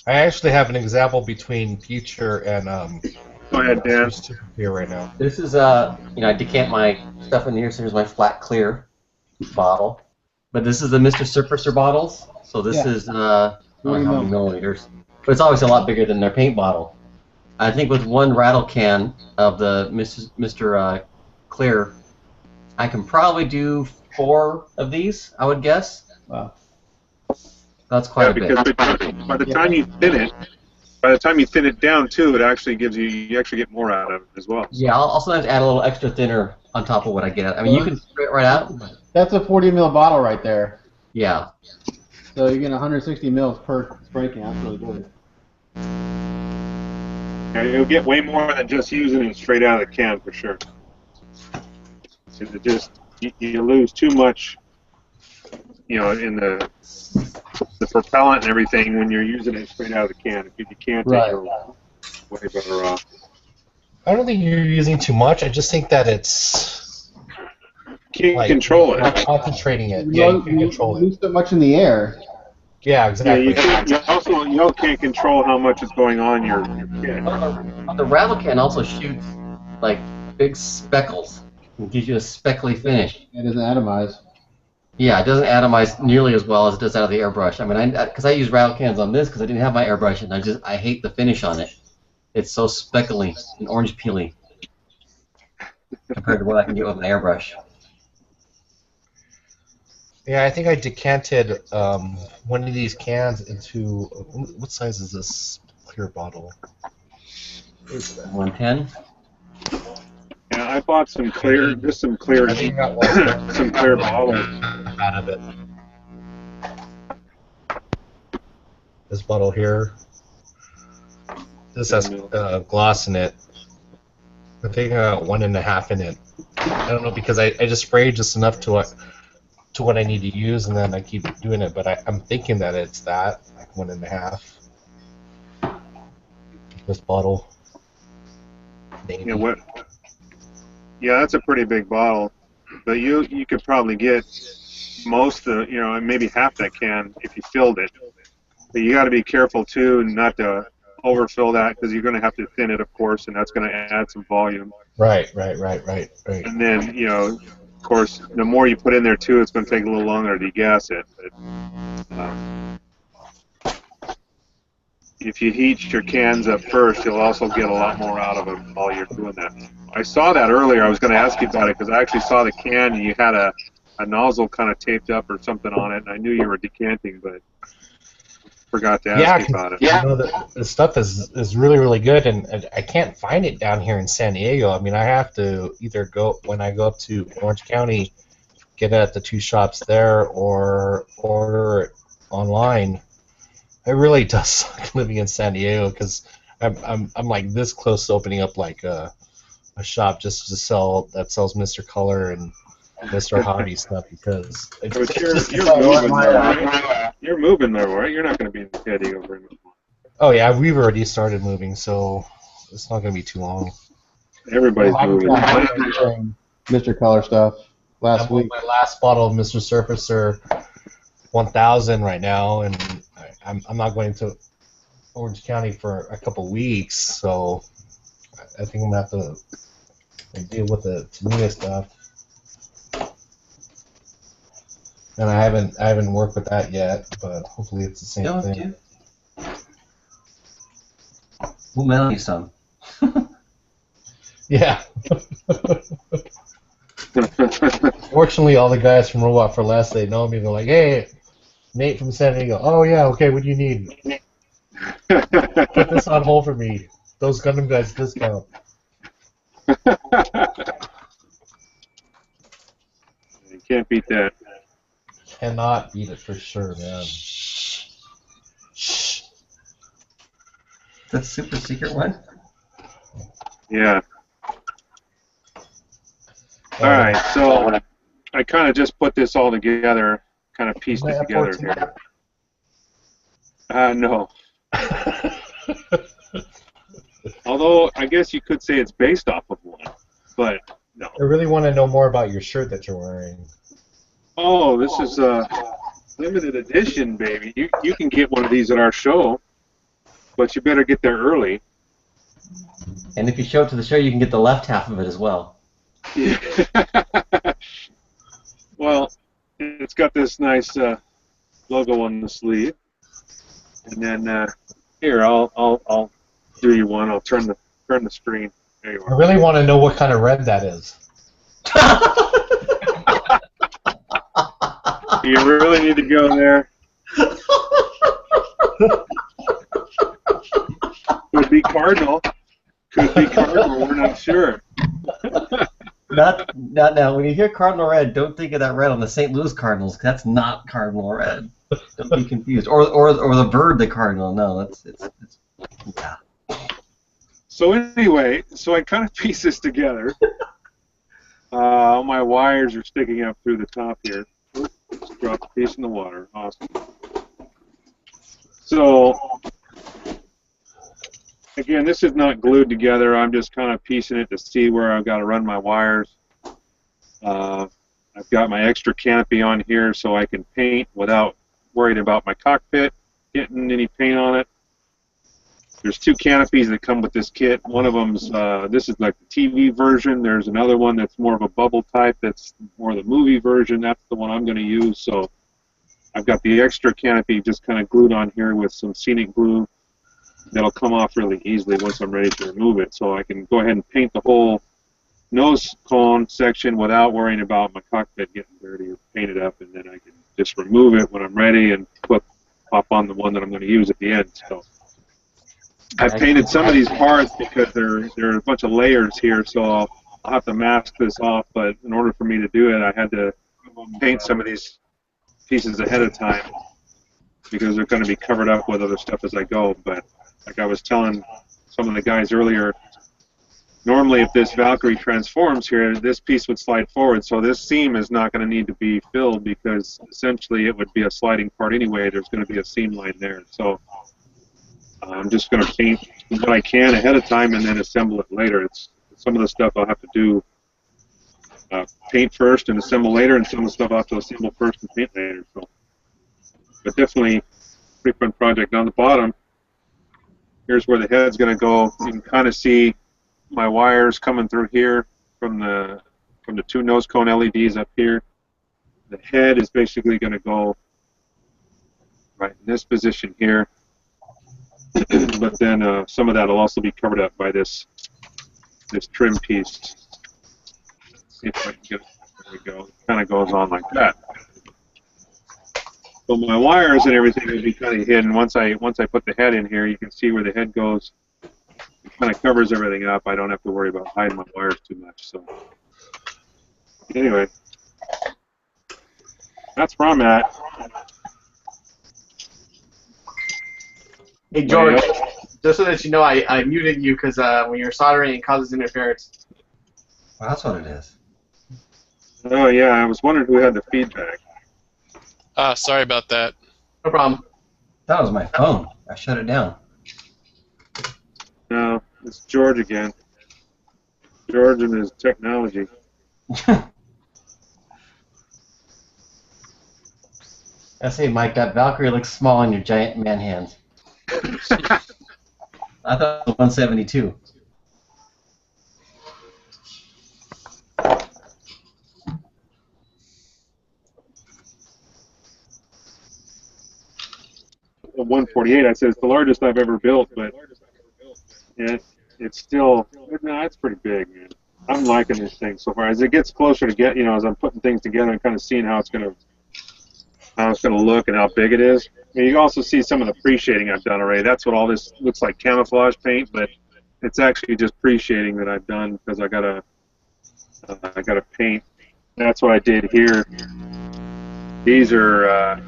I actually have an example between Future and Go ahead, Dan. here right now. This is I decant my stuff in here. So here's my flat clear bottle. But this is the Mr. Surfacer bottles. So this is I don't know how many milliliters, but it's obviously a lot bigger than their paint bottle. I think with one rattle can of the Mr. Clear, I can probably do 4 of these. I would guess. Wow. That's quite a bit. Because by the time you thin it down too, it actually gives you actually get more out of it as well. Yeah, I'll sometimes add a little extra thinner on top of what I get. I mean, you can spray it right out. That's a 40 ml bottle right there. Yeah. So you get 160 mils per spray can. That's really good. Yeah, you'll get way more than just using it straight out of the can for sure. You lose too much, in the propellant and everything when you're using it straight out of the can. If you decant it, you're way better off. I don't think you're using too much. I just think that it's Can't control it. Not concentrating it. Yeah, you can control it. Lose so much in the air. Yeah, exactly. Yeah, you can't control how much is going on your kit. The rattle can also shoots like big speckles. It gives you a speckly finish. It doesn't atomize. Yeah, it doesn't atomize nearly as well as it does out of the airbrush. I mean, because I use rattle cans on this because I didn't have my airbrush, and I hate the finish on it. It's so speckly and orange peely compared to what I can get with an airbrush. Yeah, I think I decanted one of these cans into what size is this clear bottle? 110. Yeah, I bought some clear bottles out of it. This bottle here. This has gloss in it. I think I got 1.5 in it. I don't know because I just sprayed just enough to what I need to use, and then I keep doing it. But I'm thinking that it's that, like 1.5. This bottle. Maybe. You know what? Yeah, that's a pretty big bottle, but you could probably get most of maybe half that can if you filled it. But you got to be careful too, not to overfill that because you're going to have to thin it, of course, and that's going to add some volume. Right. And then of course, the more you put in there too, it's going to take a little longer to degas it. But, if you heat your cans up first, you'll also get a lot more out of them while you're doing that. I saw that earlier. I was going to ask you about it because I actually saw the can and you had a nozzle kind of taped up or something on it, and I knew you were decanting, but forgot to ask you about it. Yeah, the stuff is really, really good, and I can't find it down here in San Diego. I mean, I have to either go when I go up to Orange County, get it at the 2 shops there, or order it online. It really does suck living in San Diego because I'm like this close to opening up like a shop just to sells Mr. Color and Mr. Hobby stuff because you're moving there, right? You're not going to be in San Diego very much. Oh yeah, we've already started moving, so it's not going to be too long. Everybody's moving. Mr. Color stuff last week. My last bottle of Mr. Surfacer 1000 right now, and I'm not going to Orange County for a couple weeks, so I think I'm gonna have to deal with the Tamiya stuff. And I haven't worked with that yet, but hopefully it's the same thing. We'll mail you some. Yeah. Fortunately, all the guys from Robot for Less, they know me. They're like, "Hey, Nate from San Diego." Oh yeah, okay. What do you need? Put this on hold for me. Those Gundam guys discount. You can't beat that. Cannot beat it for sure, man. That's super secret one. Yeah. All right, so I kind of just put this all together, kind of pieced it together here. No. Although I guess you could say it's based off of one, but no. I really want to know more about your shirt that you're wearing. Oh, this is a limited edition, baby. You can get one of these at our show, but you better get there early. And if you show up to the show, you can get the left half of it as well. Yeah. Well, it's got this nice logo on the sleeve, and then here I'll do you one. I'll turn the screen. There you I are. really want to know what kind of red that is. You really need to go there. Could be Cardinal. Could be Cardinal. We're not sure. Not now. When you hear Cardinal Red, don't think of that red on the St. Louis Cardinals. 'Cause that's not Cardinal Red. Don't be confused. Or the bird, the Cardinal. No, it's yeah. So anyway, so I kind of piece this together. All my wires are sticking up through the top here. Just drop the piece in the water. Awesome. So again, this is not glued together. I'm just kind of piecing it to see where I've got to run my wires. I've got my extra canopy on here so I can paint without worried about my cockpit getting any paint on it. There's two canopies that come with this kit. One of them's, this is like the TV version. There's another one that's more of a bubble type that's more the movie version. That's the one I'm going to use. So I've got the extra canopy just kind of glued on here with some scenic glue. That'll come off really easily once I'm ready to remove it. So I can go ahead and paint the whole nose cone section without worrying about my cockpit getting dirty or paint it up, and then I can just remove it when I'm ready and pop on the one that I'm going to use at the end. So I've painted some of these parts because there are a bunch of layers here, so I'll have to mask this off, but in order for me to do it, I had to paint some of these pieces ahead of time because they're going to be covered up with other stuff as I go. But like I was telling some of the guys earlier, normally if this Valkyrie transforms here, this piece would slide forward, so this seam is not going to need to be filled because essentially it would be a sliding part anyway. There's going to be a seam line there. So I'm just going to paint what I can ahead of time and then assemble it later. It's some of the stuff I'll have to do paint first and assemble later, and some of the stuff I'll have to assemble first and paint later. So, but definitely a pretty fun project. On the bottom, here's where the head's going to go. You can kind of see my wires coming through here from the two nose cone LEDs up here. The head is basically going to go right in this position here. But then some of that will also be covered up by this trim piece. See if I can get it. There we go. It kind of goes on like that. So my wires and everything will be kind of hidden. Once I put the head in here, you can see where the head goes. It kind of covers everything up. I don't have to worry about hiding my wires too much. So anyway, that's where I'm at. Hey George, just so that you know, I muted you because when you're soldering, it causes interference. Well, that's what it is. Oh yeah, I was wondering who had the feedback. Sorry about that. No problem. That was my phone. I shut it down. No, it's George again. George and his technology. I say, Mike, that Valkyrie looks small in your giant man hands. I thought it was 172. A 148. I said it's the largest I've ever built, but it's still it's pretty big, man. I'm liking this thing so far. As it gets closer to as I'm putting things together and kind of seeing how it's gonna look and how big it is, you can also see some of the pre-shading I've done already. That's what all this looks like, camouflage paint, but it's actually just pre-shading that I've done because I gotta paint. That's what I did here. These are a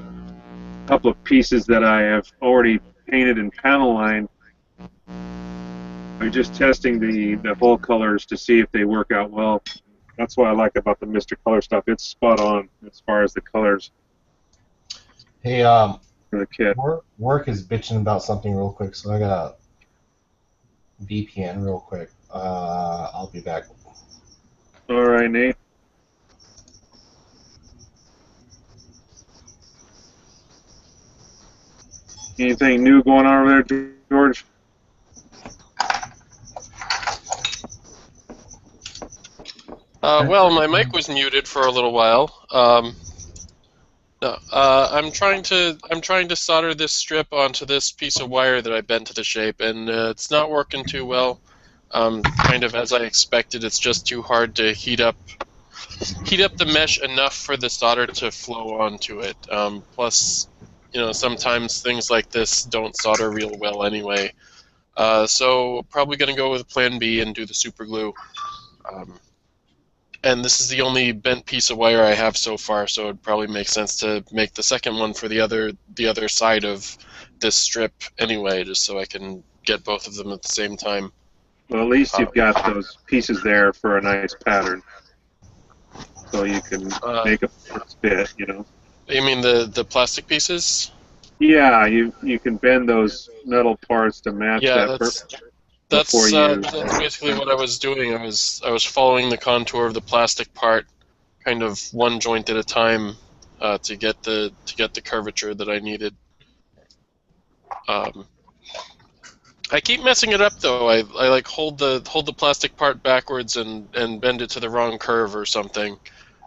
couple of pieces that I have already painted in panel line. I'm just testing the whole colors to see if they work out well. That's what I like about the Mr. Color stuff. It's spot on as far as the colors Hey, for the kit. work is bitching about something real quick, so I got VPN real quick. I'll be back. All right, Nate. Anything new going on over there, George? Well, my mic was muted for a little while. No, I'm trying to solder this strip onto this piece of wire that I bent to the shape, and it's not working too well. Kind of as I expected, it's just too hard to heat up the mesh enough for the solder to flow onto it. Plus, sometimes things like this don't solder real well anyway. So probably going to go with Plan B and do the super glue. And this is the only bent piece of wire I have so far, so it'd probably make sense to make the second one for the other side of this strip anyway, just so I can get both of them at the same time. Well, at least you've got those pieces there for a nice pattern, so you can make a fit. You mean the plastic pieces? Yeah, you can bend those metal parts to match that. That's basically what I was doing. I was following the contour of the plastic part, kind of one joint at a time, to get the curvature that I needed. I keep messing it up though. I like hold the plastic part backwards and bend it to the wrong curve or something.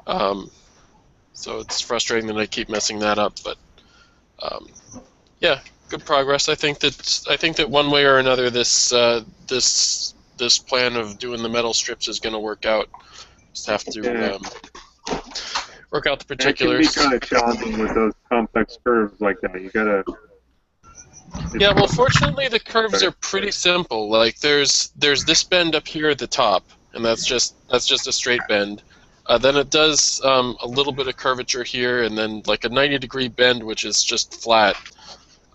So it's frustrating that I keep messing that up. But yeah, good progress. I think that one way or another this plan of doing the metal strips is going to work out. Just have to work out the particulars. It can be kind of challenging with those complex curves like that. You gotta. Yeah, well, fortunately the curves are pretty simple. Like there's this bend up here at the top, and that's just a straight bend. Then it does a little bit of curvature here, and then like a 90-degree bend, which is just flat.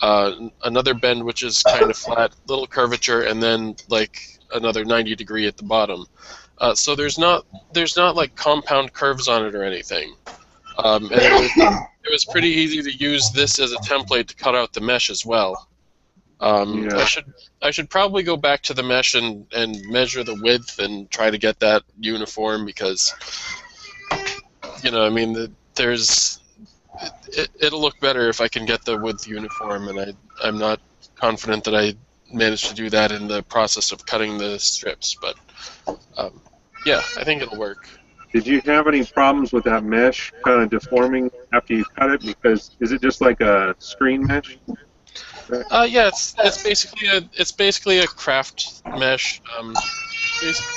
Another bend, which is kind of flat, little curvature, and then like another 90-degree at the bottom. So there's not like compound curves on it or anything. And it was pretty easy to use this as a template to cut out the mesh as well. I should probably go back to the mesh and measure the width and try to get that uniform because I mean it'll look better if I can get the width uniform, and I'm not confident that I managed to do that in the process of cutting the strips, but yeah, I think it'll work. Did you have any problems with that mesh kind of deforming after you cut it? Because is it just like a screen mesh? Yeah, it's basically a craft mesh.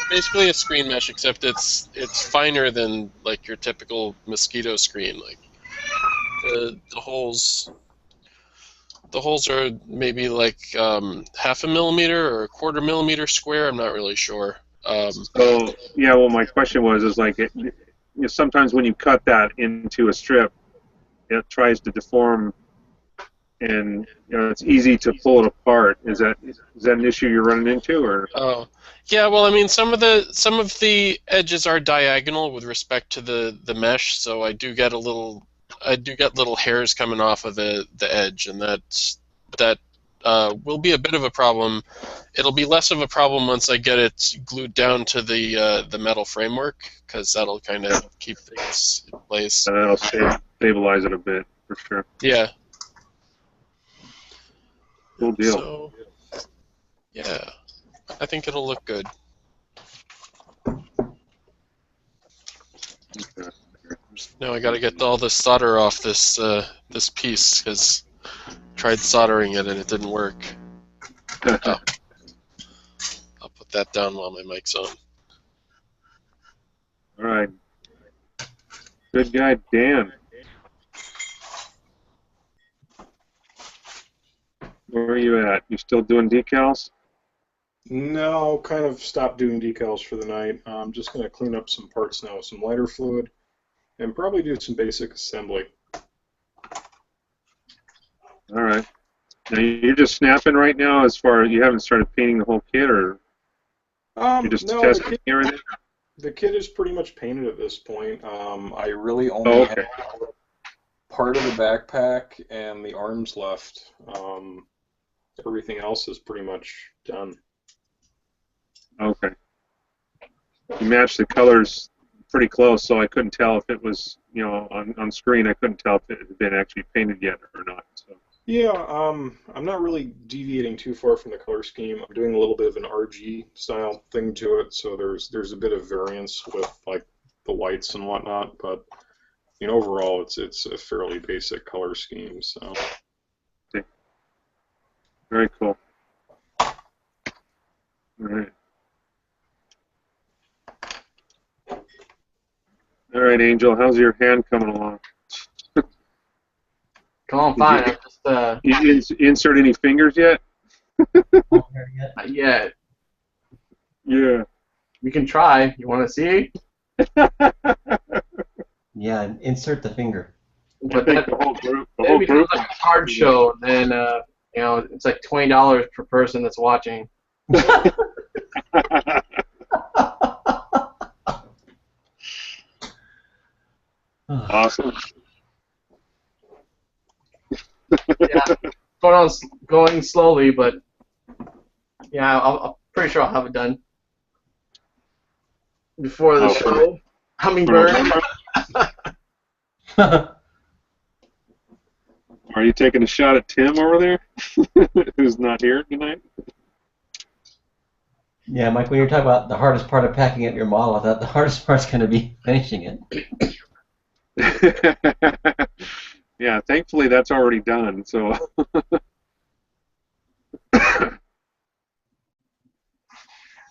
Basically a screen mesh, except it's finer than like your typical mosquito screen. Like the holes are maybe like half a millimeter or a quarter millimeter square. I'm not really sure. So yeah, well, my question was like sometimes when you cut that into a strip, it tries to deform, and it's easy to pull it apart. Is that an issue you're running into, or? Oh, yeah. Well, I mean, some of the edges are diagonal with respect to the mesh, so I do get little hairs coming off of the edge, and that will be a bit of a problem. It'll be less of a problem once I get it glued down to the metal framework, because that'll kind of keep things in place. And that'll stabilize it a bit, for sure. Yeah. Cool deal. So, yeah, I think it'll look good. Okay. Now I got to get all the solder off this piece because I tried soldering it and it didn't work. Oh. I'll put that down while my mic's on. All right. Good guy, Dan. You still doing decals? No, kind of stopped doing decals for the night. I'm just going to clean up some parts now with some lighter fluid and probably do some basic assembly. All right. Now you're just snapping right now, as far as you haven't started painting the whole kit, or you're just No, testing everything? the kit is pretty much painted at this point. I really only Okay. have part of the backpack and the arms left. Everything else is pretty much done. Okay. You matched the colors pretty close, so I couldn't tell if it was, on screen. I couldn't tell if it had been actually painted yet or not. So. Yeah, I'm not really deviating too far from the color scheme. I'm doing a little bit of an RG style thing to it, so there's a bit of variance with like the whites and whatnot, but overall it's a fairly basic color scheme. So. Okay. Very cool. All right. All right, Angel. How's your hand coming along? Come on, fine. I'm just You insert any fingers yet? not yet. Yeah. We can try. You want to see? Yeah, insert the finger. But I that, think the whole group. The then it whole becomes group. like a card show. Then it's like $20 per person that's watching. Awesome. Yeah, going slowly, but yeah, I'm pretty sure I'll have it done before the show. Hummingbird. Are you taking a shot at Tim over there, who's not here tonight? Yeah, Mike, when you're talking about the hardest part of packing up your model, I thought the hardest part's going to be finishing it. Yeah, thankfully that's already done. So. All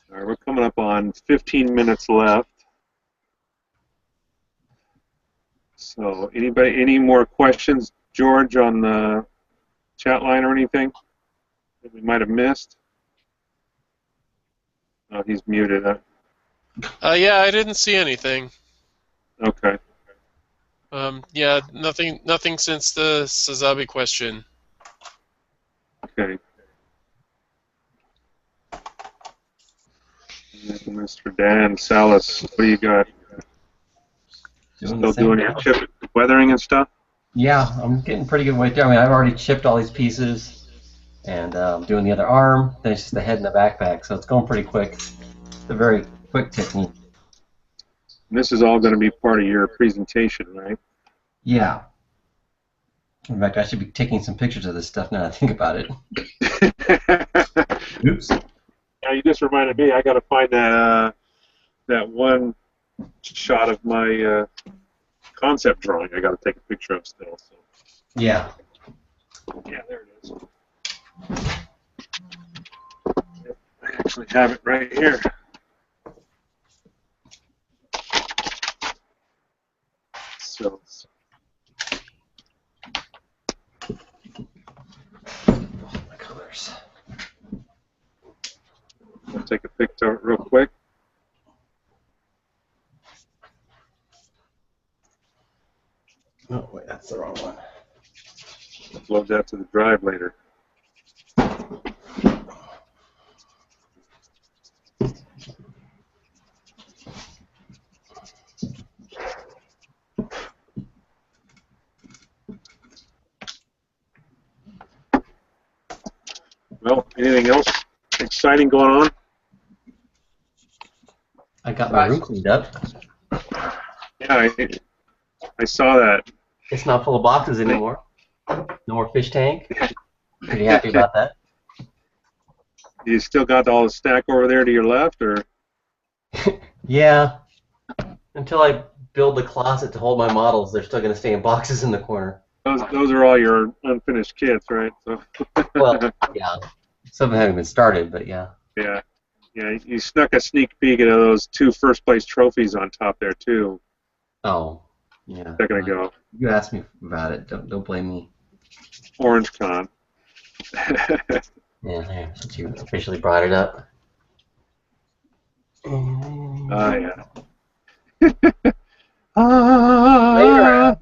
right, we're coming up on 15 minutes left. So, any more questions, George, on the chat line or anything that we might have missed? Oh, he's muted. Yeah, I didn't see anything. Okay. Yeah, nothing since the Sazabi question. Okay. And Mr. Dan Salas, what do you got? Still doing your chip weathering and stuff? Yeah, I'm getting pretty good weight there. I mean, I've already chipped all these pieces, and doing the other arm, then it's just the head and the backpack, so it's going pretty quick. It's a very quick technique. And this is all going to be part of your presentation, right? Yeah. In fact, I should be taking some pictures of this stuff now that I think about it. Oops. Yeah, you just reminded me. I got to find that one shot of my concept drawing. I got to take a picture of still. So. Yeah. Yeah, there it is. I actually have it right here. So. My colors. I'll take a picture real quick. Oh, wait, that's the wrong one. Upload that to the drive later. Well, anything else exciting going on? I got my room cleaned up. Yeah, I saw that. It's not full of boxes anymore. No more fish tank. Pretty happy about that. You still got all the stack over there to your left, or? Yeah. Until I build the closet to hold my models, they're still going to stay in boxes in the corner. Those are all your unfinished kits, right? So. Well, yeah. Some haven't been started, but yeah. Yeah. Yeah, you snuck a sneak peek into those 2 first-place trophies on top there, too. Oh, yeah. A second ago. You asked me about it. Don't blame me. Orange Con. Yeah, since you officially brought it up. Yeah. Yeah.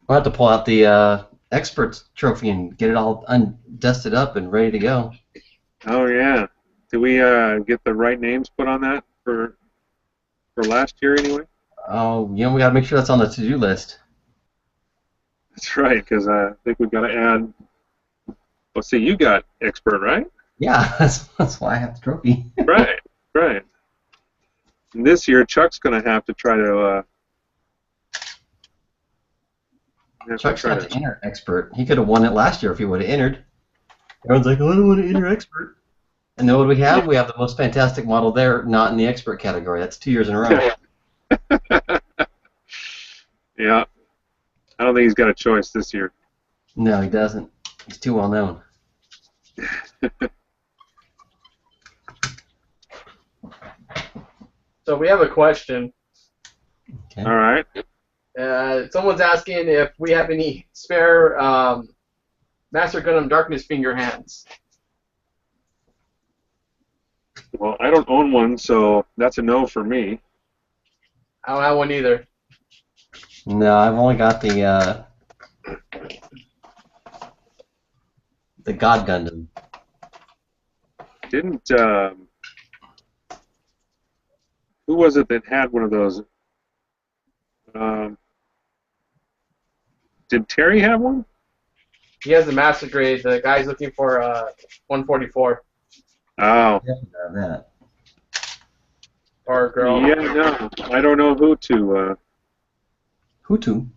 We'll have to pull out the experts trophy and get it all dusted up and ready to go. Oh yeah. Did we get the right names put on that for last year anyway? Oh, we gotta make sure that's on the to-do list. That's right, because I think we've got to add. Well, see, you got expert, right? Yeah, that's why I have the trophy. Right, right. And this year, Chuck's going to have to try to. Chuck's got to enter expert. He could have won it last year if he would have entered. Everyone's like, oh, I don't want to enter expert. And then what do we have? We have the most fantastic model there, not in the expert category. That's 2 years in a row. Yeah. I don't think he's got a choice this year. No, he doesn't. He's too well known. So we have a question. Okay. All right. Someone's asking if we have any spare Master Gundam Darkness Finger hands. Well, I don't own one, so that's a no for me. I don't have one either. No, I've only got the God Gundam. Didn't who was it that had one of those? Did Terry have one? He has the master grade. The guy's looking for 144. Oh. Yeah, that. Or girl. Yeah, no. I don't know who to. Who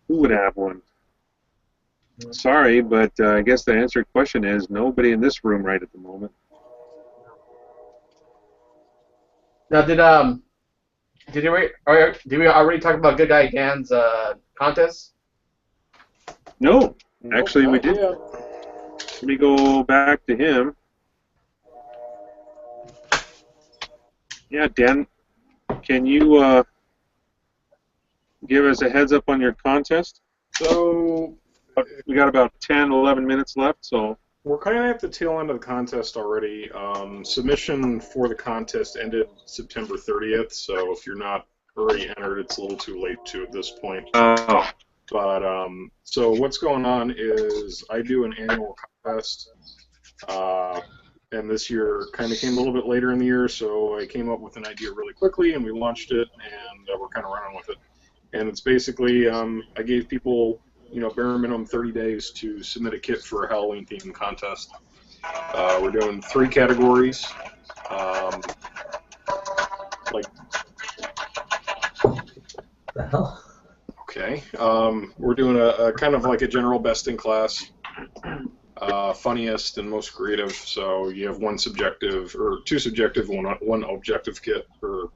would have one? Sorry, but I guess the answer to the question is nobody in this room right at the moment. Now, did we already talk about Good Guy Gan's contest? No, actually we did. Let me go back to him. Yeah, Dan, can you give us a heads up on your contest? So we got about 10, 11 minutes left, so. We're kind of at the tail end of the contest already. Submission for the contest ended September 30th, so if you're not already entered, it's a little too late to at this point. Oh. But so what's going on is I do an annual contest, and this year kind of came a little bit later in the year, so I came up with an idea really quickly, and we launched it, and we're kind of running with it. And it's basically I gave people, bare minimum 30 days to submit a kit for a Halloween themed contest. We're doing 3 categories. The hell? Okay. We're doing a kind of like a general best in class, funniest and most creative. So you have 1 subjective or 2 subjective, one objective kit per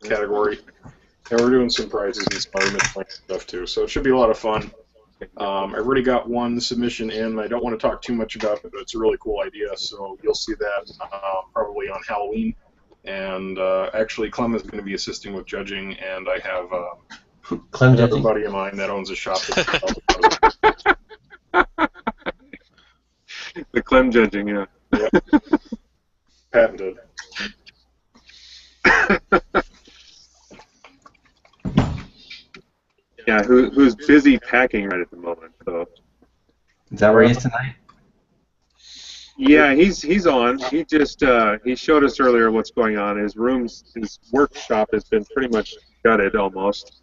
category. And we're doing some prizes and some other miscellaneous stuff too. So it should be a lot of fun. I've already got 1 submission in. I don't want to talk too much about it, but it's a really cool idea. So you'll see that probably on Halloween. And actually, Clem is going to be assisting with judging, and I have another buddy of mine that owns a shop. The Clem judging, yeah. Yep. Patented. Yeah, who's busy packing right at the moment, so. Is that where he is tonight? Yeah, he's on. He just he showed us earlier what's going on. His workshop has been pretty much gutted almost.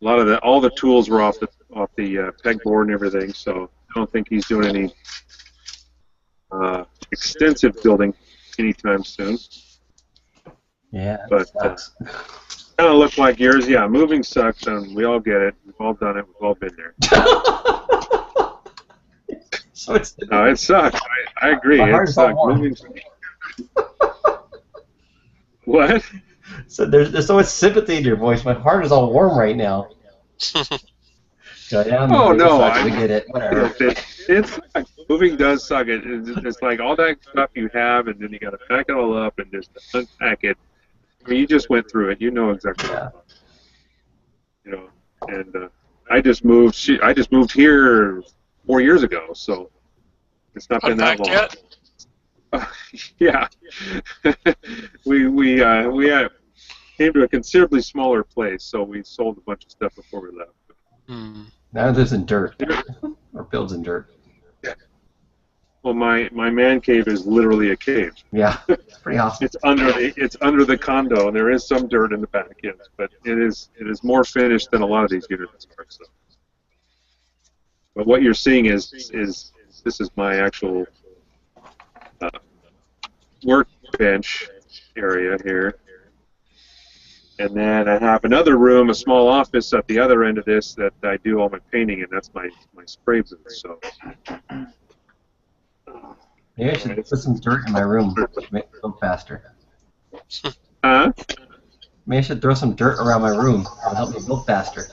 A lot of all the tools were off the pegboard and everything, so I don't think he's doing any extensive building anytime soon. Yeah, but kind of look like yours. Yeah, moving sucks, and we all get it. We've all done it. We've all been there. So it sucks. I agree. It sucks. Moving. What? So there's so much sympathy in your voice. My heart is all warm right now. Yeah, oh no, we get it. Whatever. It sucks. Moving does suck. It's like all that stuff you have, and then you got to pack it all up and just unpack it. I mean, you just went through it. You know exactly. Yeah. What And I just moved. I just moved here 4 years ago, so it's not been that Unpacked long. yet? Yeah, we came to a considerably smaller place, so we sold a bunch of stuff before we left. Hmm. Now it lives in dirt, or builds in dirt. Well, my man cave is literally a cave. Yeah, it's pretty awesome. It's under the condo, and there is some dirt in the back, yes, but it is more finished than a lot of these units are. So. But what you're seeing is this is my actual workbench area here. And then I have another room, a small office at the other end of this that I do all my painting in. That's my spray booth. So Maybe I should put some dirt in my room to make it go faster. huh? Maybe I should throw some dirt around my room. It'll help me build faster.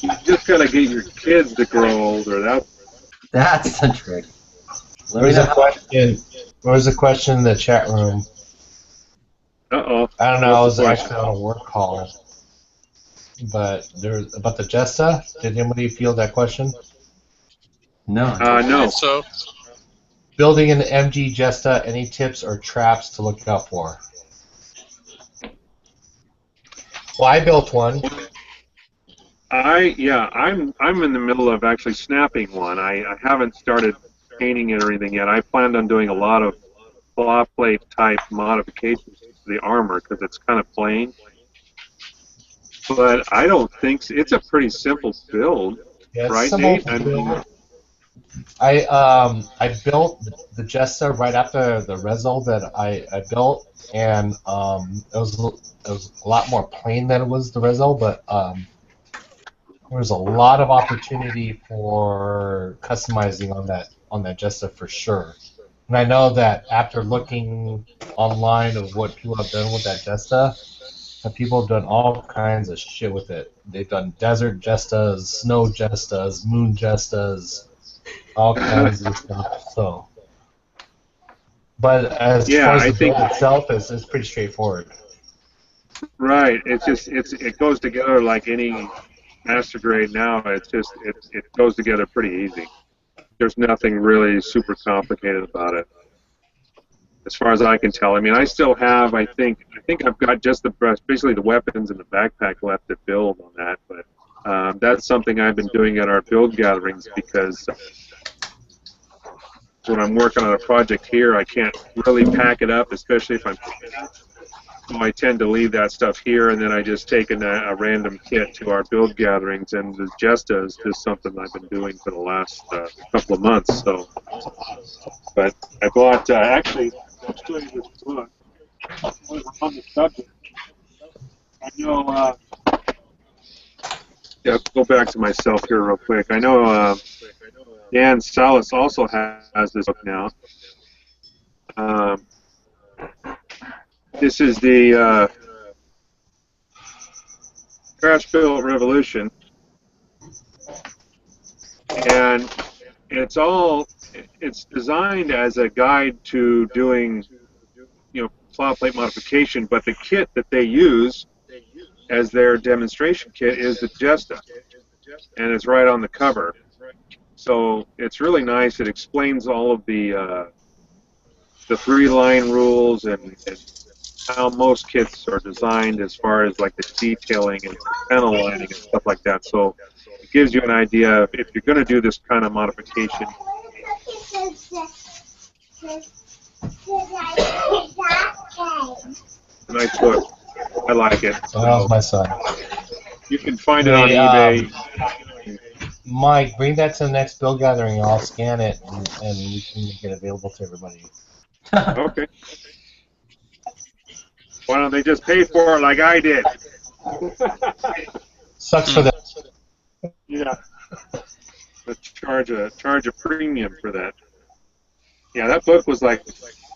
You just gotta get your kids to grow older. That's the trick. Let me There's know a how. question. There was a question in the chat room. Uh-oh. I don't know. I What's was the question? actually on a work call, but there's about the Jesta. Did anybody field that question? No. No. So, Building an MG Jesta. Any tips or traps to look out for? Well, I built one. I'm in the middle of actually snapping one. I haven't started painting it or anything yet. I planned on doing a lot of claw plate type modifications to the armor because it's kind of plain. But I don't think so. It's a pretty simple build, Yeah, it's right, simple Nate? to I mean, build. I built the Jesta right after the Rezo that I built, and it was a lot more plain than it was the Rezo, but there was a lot of opportunity for customizing on that Jesta for sure. And I know that after looking online of what people have done with that Jesta, that people have done all kinds of shit with it. They've done desert Jestas, snow Jestas, moon Jestas, all kinds of stuff. So, but as yeah, far as I the think build itself, it's pretty straightforward. right. It's just it goes together like any master grade now. It's just it goes together pretty easy. There's nothing really super complicated about it, as far as I can tell. I mean, I still have. I think I've got just basically the weapons and the backpack left to build on that. But that's something I've been doing at our build gatherings because when I'm working on a project here, I can't really pack it up, especially if I'm painting. So I tend to leave that stuff here, and then I just take a random kit to our build gatherings. And the Jesta is just something I've been doing for the last couple of months. So, but I bought actually. I'm doing this book. While we're on the subject, I know. Yeah, go back to myself here real quick. I know Dan Salas also has this book now. This is the Crash Built Revolution, and it's designed as a guide to doing claw plate modification, but the kit that they use as their demonstration kit is the Jesta, and it's right on the cover. So it's really nice. It explains all of the 3-line rules and how most kits are designed as far as like the detailing and panel lining and stuff like that. So it gives you an idea of if you're going to do this kind of modification. A nice book. I like it. So that was my son. You can find it on Hey, eBay. Mike, bring that to the next build gathering. I'll scan it and we can make it available to everybody. Okay. Why don't they just pay for it like I did? Sucks for them. Yeah. But charge a premium for that. Yeah, that book was like,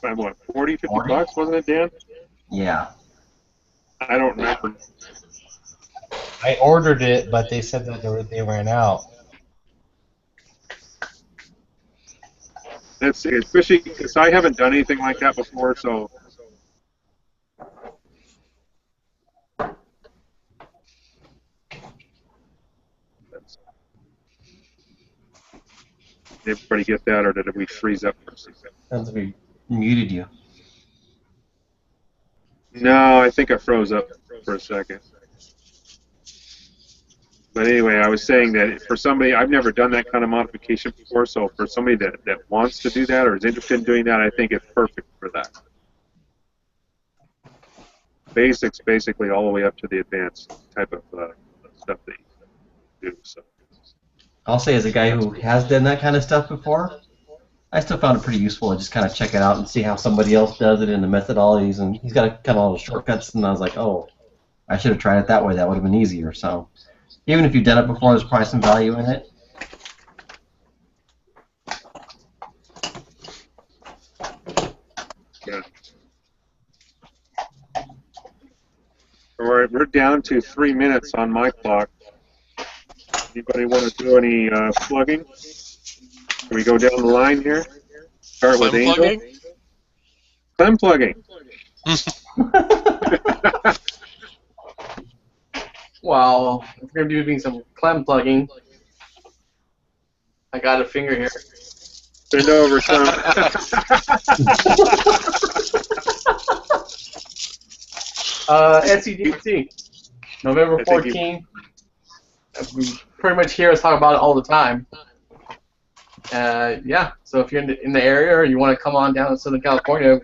what, 40, 50 bucks, wasn't it, Dan? Yeah. I don't remember. I ordered it, but they said that they ran out. That's especially because I haven't done anything like that before, so everybody get that, or did we freeze up for a second? Sounds like we muted you. No, I think I froze up for a second. But anyway, I was saying that for somebody, I've never done that kind of modification before, so for somebody that wants to do that or is interested in doing that, I think it's perfect for that. Basics, basically, all the way up to the advanced type of stuff that you do. So. I'll say, as a guy who has done that kind of stuff before, I still found it pretty useful to just kind of check it out and see how somebody else does it and the methodologies. And he's got kind of all the shortcuts, and I was like, oh, I should have tried it that way. That would have been easier. So even if you've done it before, there's probably some value in it. Yeah. All right, we're down to 3 minutes on my clock. Anybody want to do any plugging? Can we go down the line here? Start with Angel. Plugging? Clem plugging. Well, if we're doing some clem plugging, I got a finger here. Bend over, Clem. SCGC, November 14th. We pretty much hear us talk about it all the time. Yeah, so if you're in the area or you want to come on down to Southern California,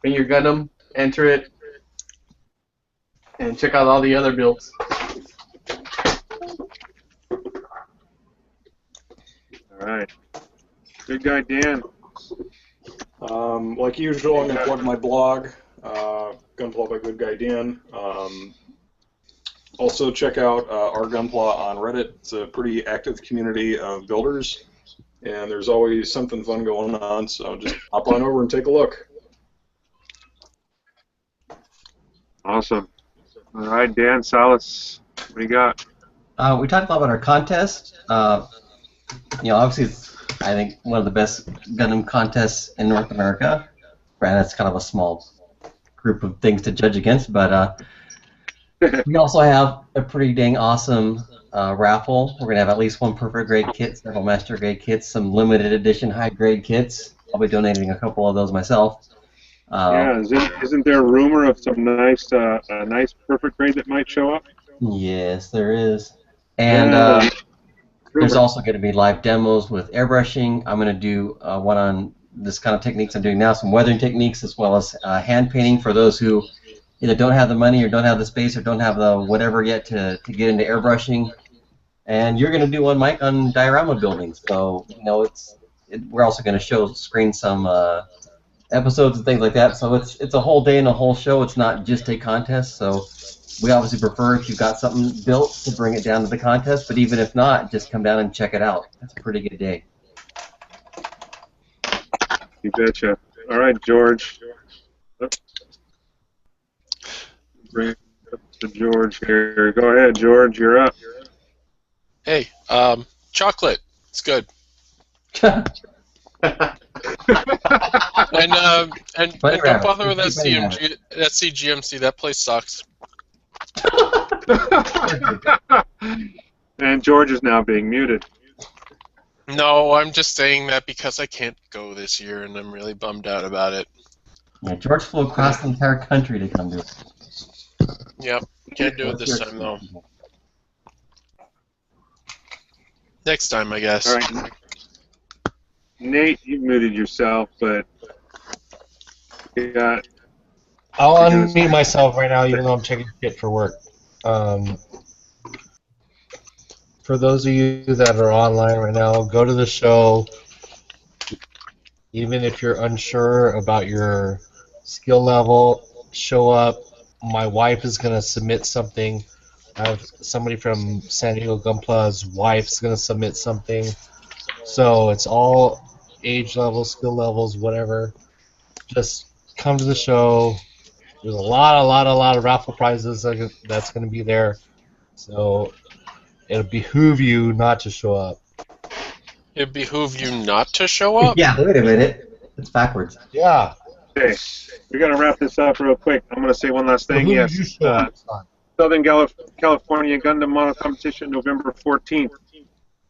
bring your Gundam, enter it, and check out all the other builds. All right. Good guy, Dan. Like usual, I'm going to plug my blog, Gunpla by Good Guy Dan. Also, check out our Gunpla on Reddit. It's a pretty active community of builders, and there's always something fun going on, so just hop on over and take a look. Awesome. All right, Dan, Salas, what do you got? We talked a lot about our contest. Obviously, it's, I think, one of the best Gundam contests in North America. Granted, it's kind of a small group of things to judge against, but we also have a pretty dang awesome raffle. We're going to have at least one perfect grade kit, several master grade kits, some limited edition high grade kits. I'll be donating a couple of those myself. Yeah, isn't there a rumor of some nice perfect grade that might show up? Yes, there is. And there's also going to be live demos with airbrushing. I'm going to do one on this kind of techniques I'm doing now, some weathering techniques, as well as hand painting for those who either don't have the money or don't have the space or don't have the whatever yet to get into airbrushing. And you're going to do one, Mike, on diorama building. So, we're also going to screen some episodes and things like that. So it's a whole day and a whole show. It's not just a contest. So we obviously prefer if you've got something built to bring it down to the contest. But even if not, just come down and check it out. It's a pretty good day. You betcha. All right, George. Bring it up to George here. Go ahead, George. You're up. Hey, chocolate. It's good. And don't bother with that CGMC. That place sucks. And George is now being muted. No, I'm just saying that because I can't go this year, and I'm really bummed out about it. Yeah, George flew across the entire country to come do it. Yep, can't do it this time though. Next time, I guess. All right, Nate, you muted yourself, but you got. I'll unmute myself right now, even though I'm taking shit for work. For those of you that are online right now, go to the show. Even if you're unsure about your skill level, show up. My wife is going to submit something. I have somebody from San Diego Gunpla's wife's going to submit something. So it's all age levels, skill levels, whatever. Just come to the show. There's a lot of raffle prizes that's going to be there. So it'll behoove you not to show up. It'd behoove you not to show up? Yeah, wait a minute. It's backwards. Yeah. Okay, we got to wrap this up real quick. I'm going to say one last thing. Behoove Yes, you show up. Southern California Gundam Model Competition, November 14th.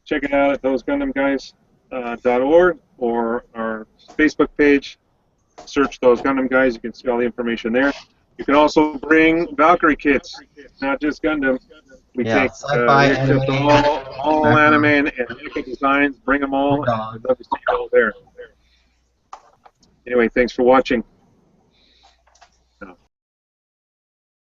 check it out at thosegundamguys.org or our Facebook page. Search Those Gundam Guys. You can see all the information there. You can also bring Valkyrie kits, not just Gundam. We Yeah, take sci-fi, we accept anime, all anime and NECA designs. Bring them all. dog. We'd love to see you all there. Anyway, thanks for watching.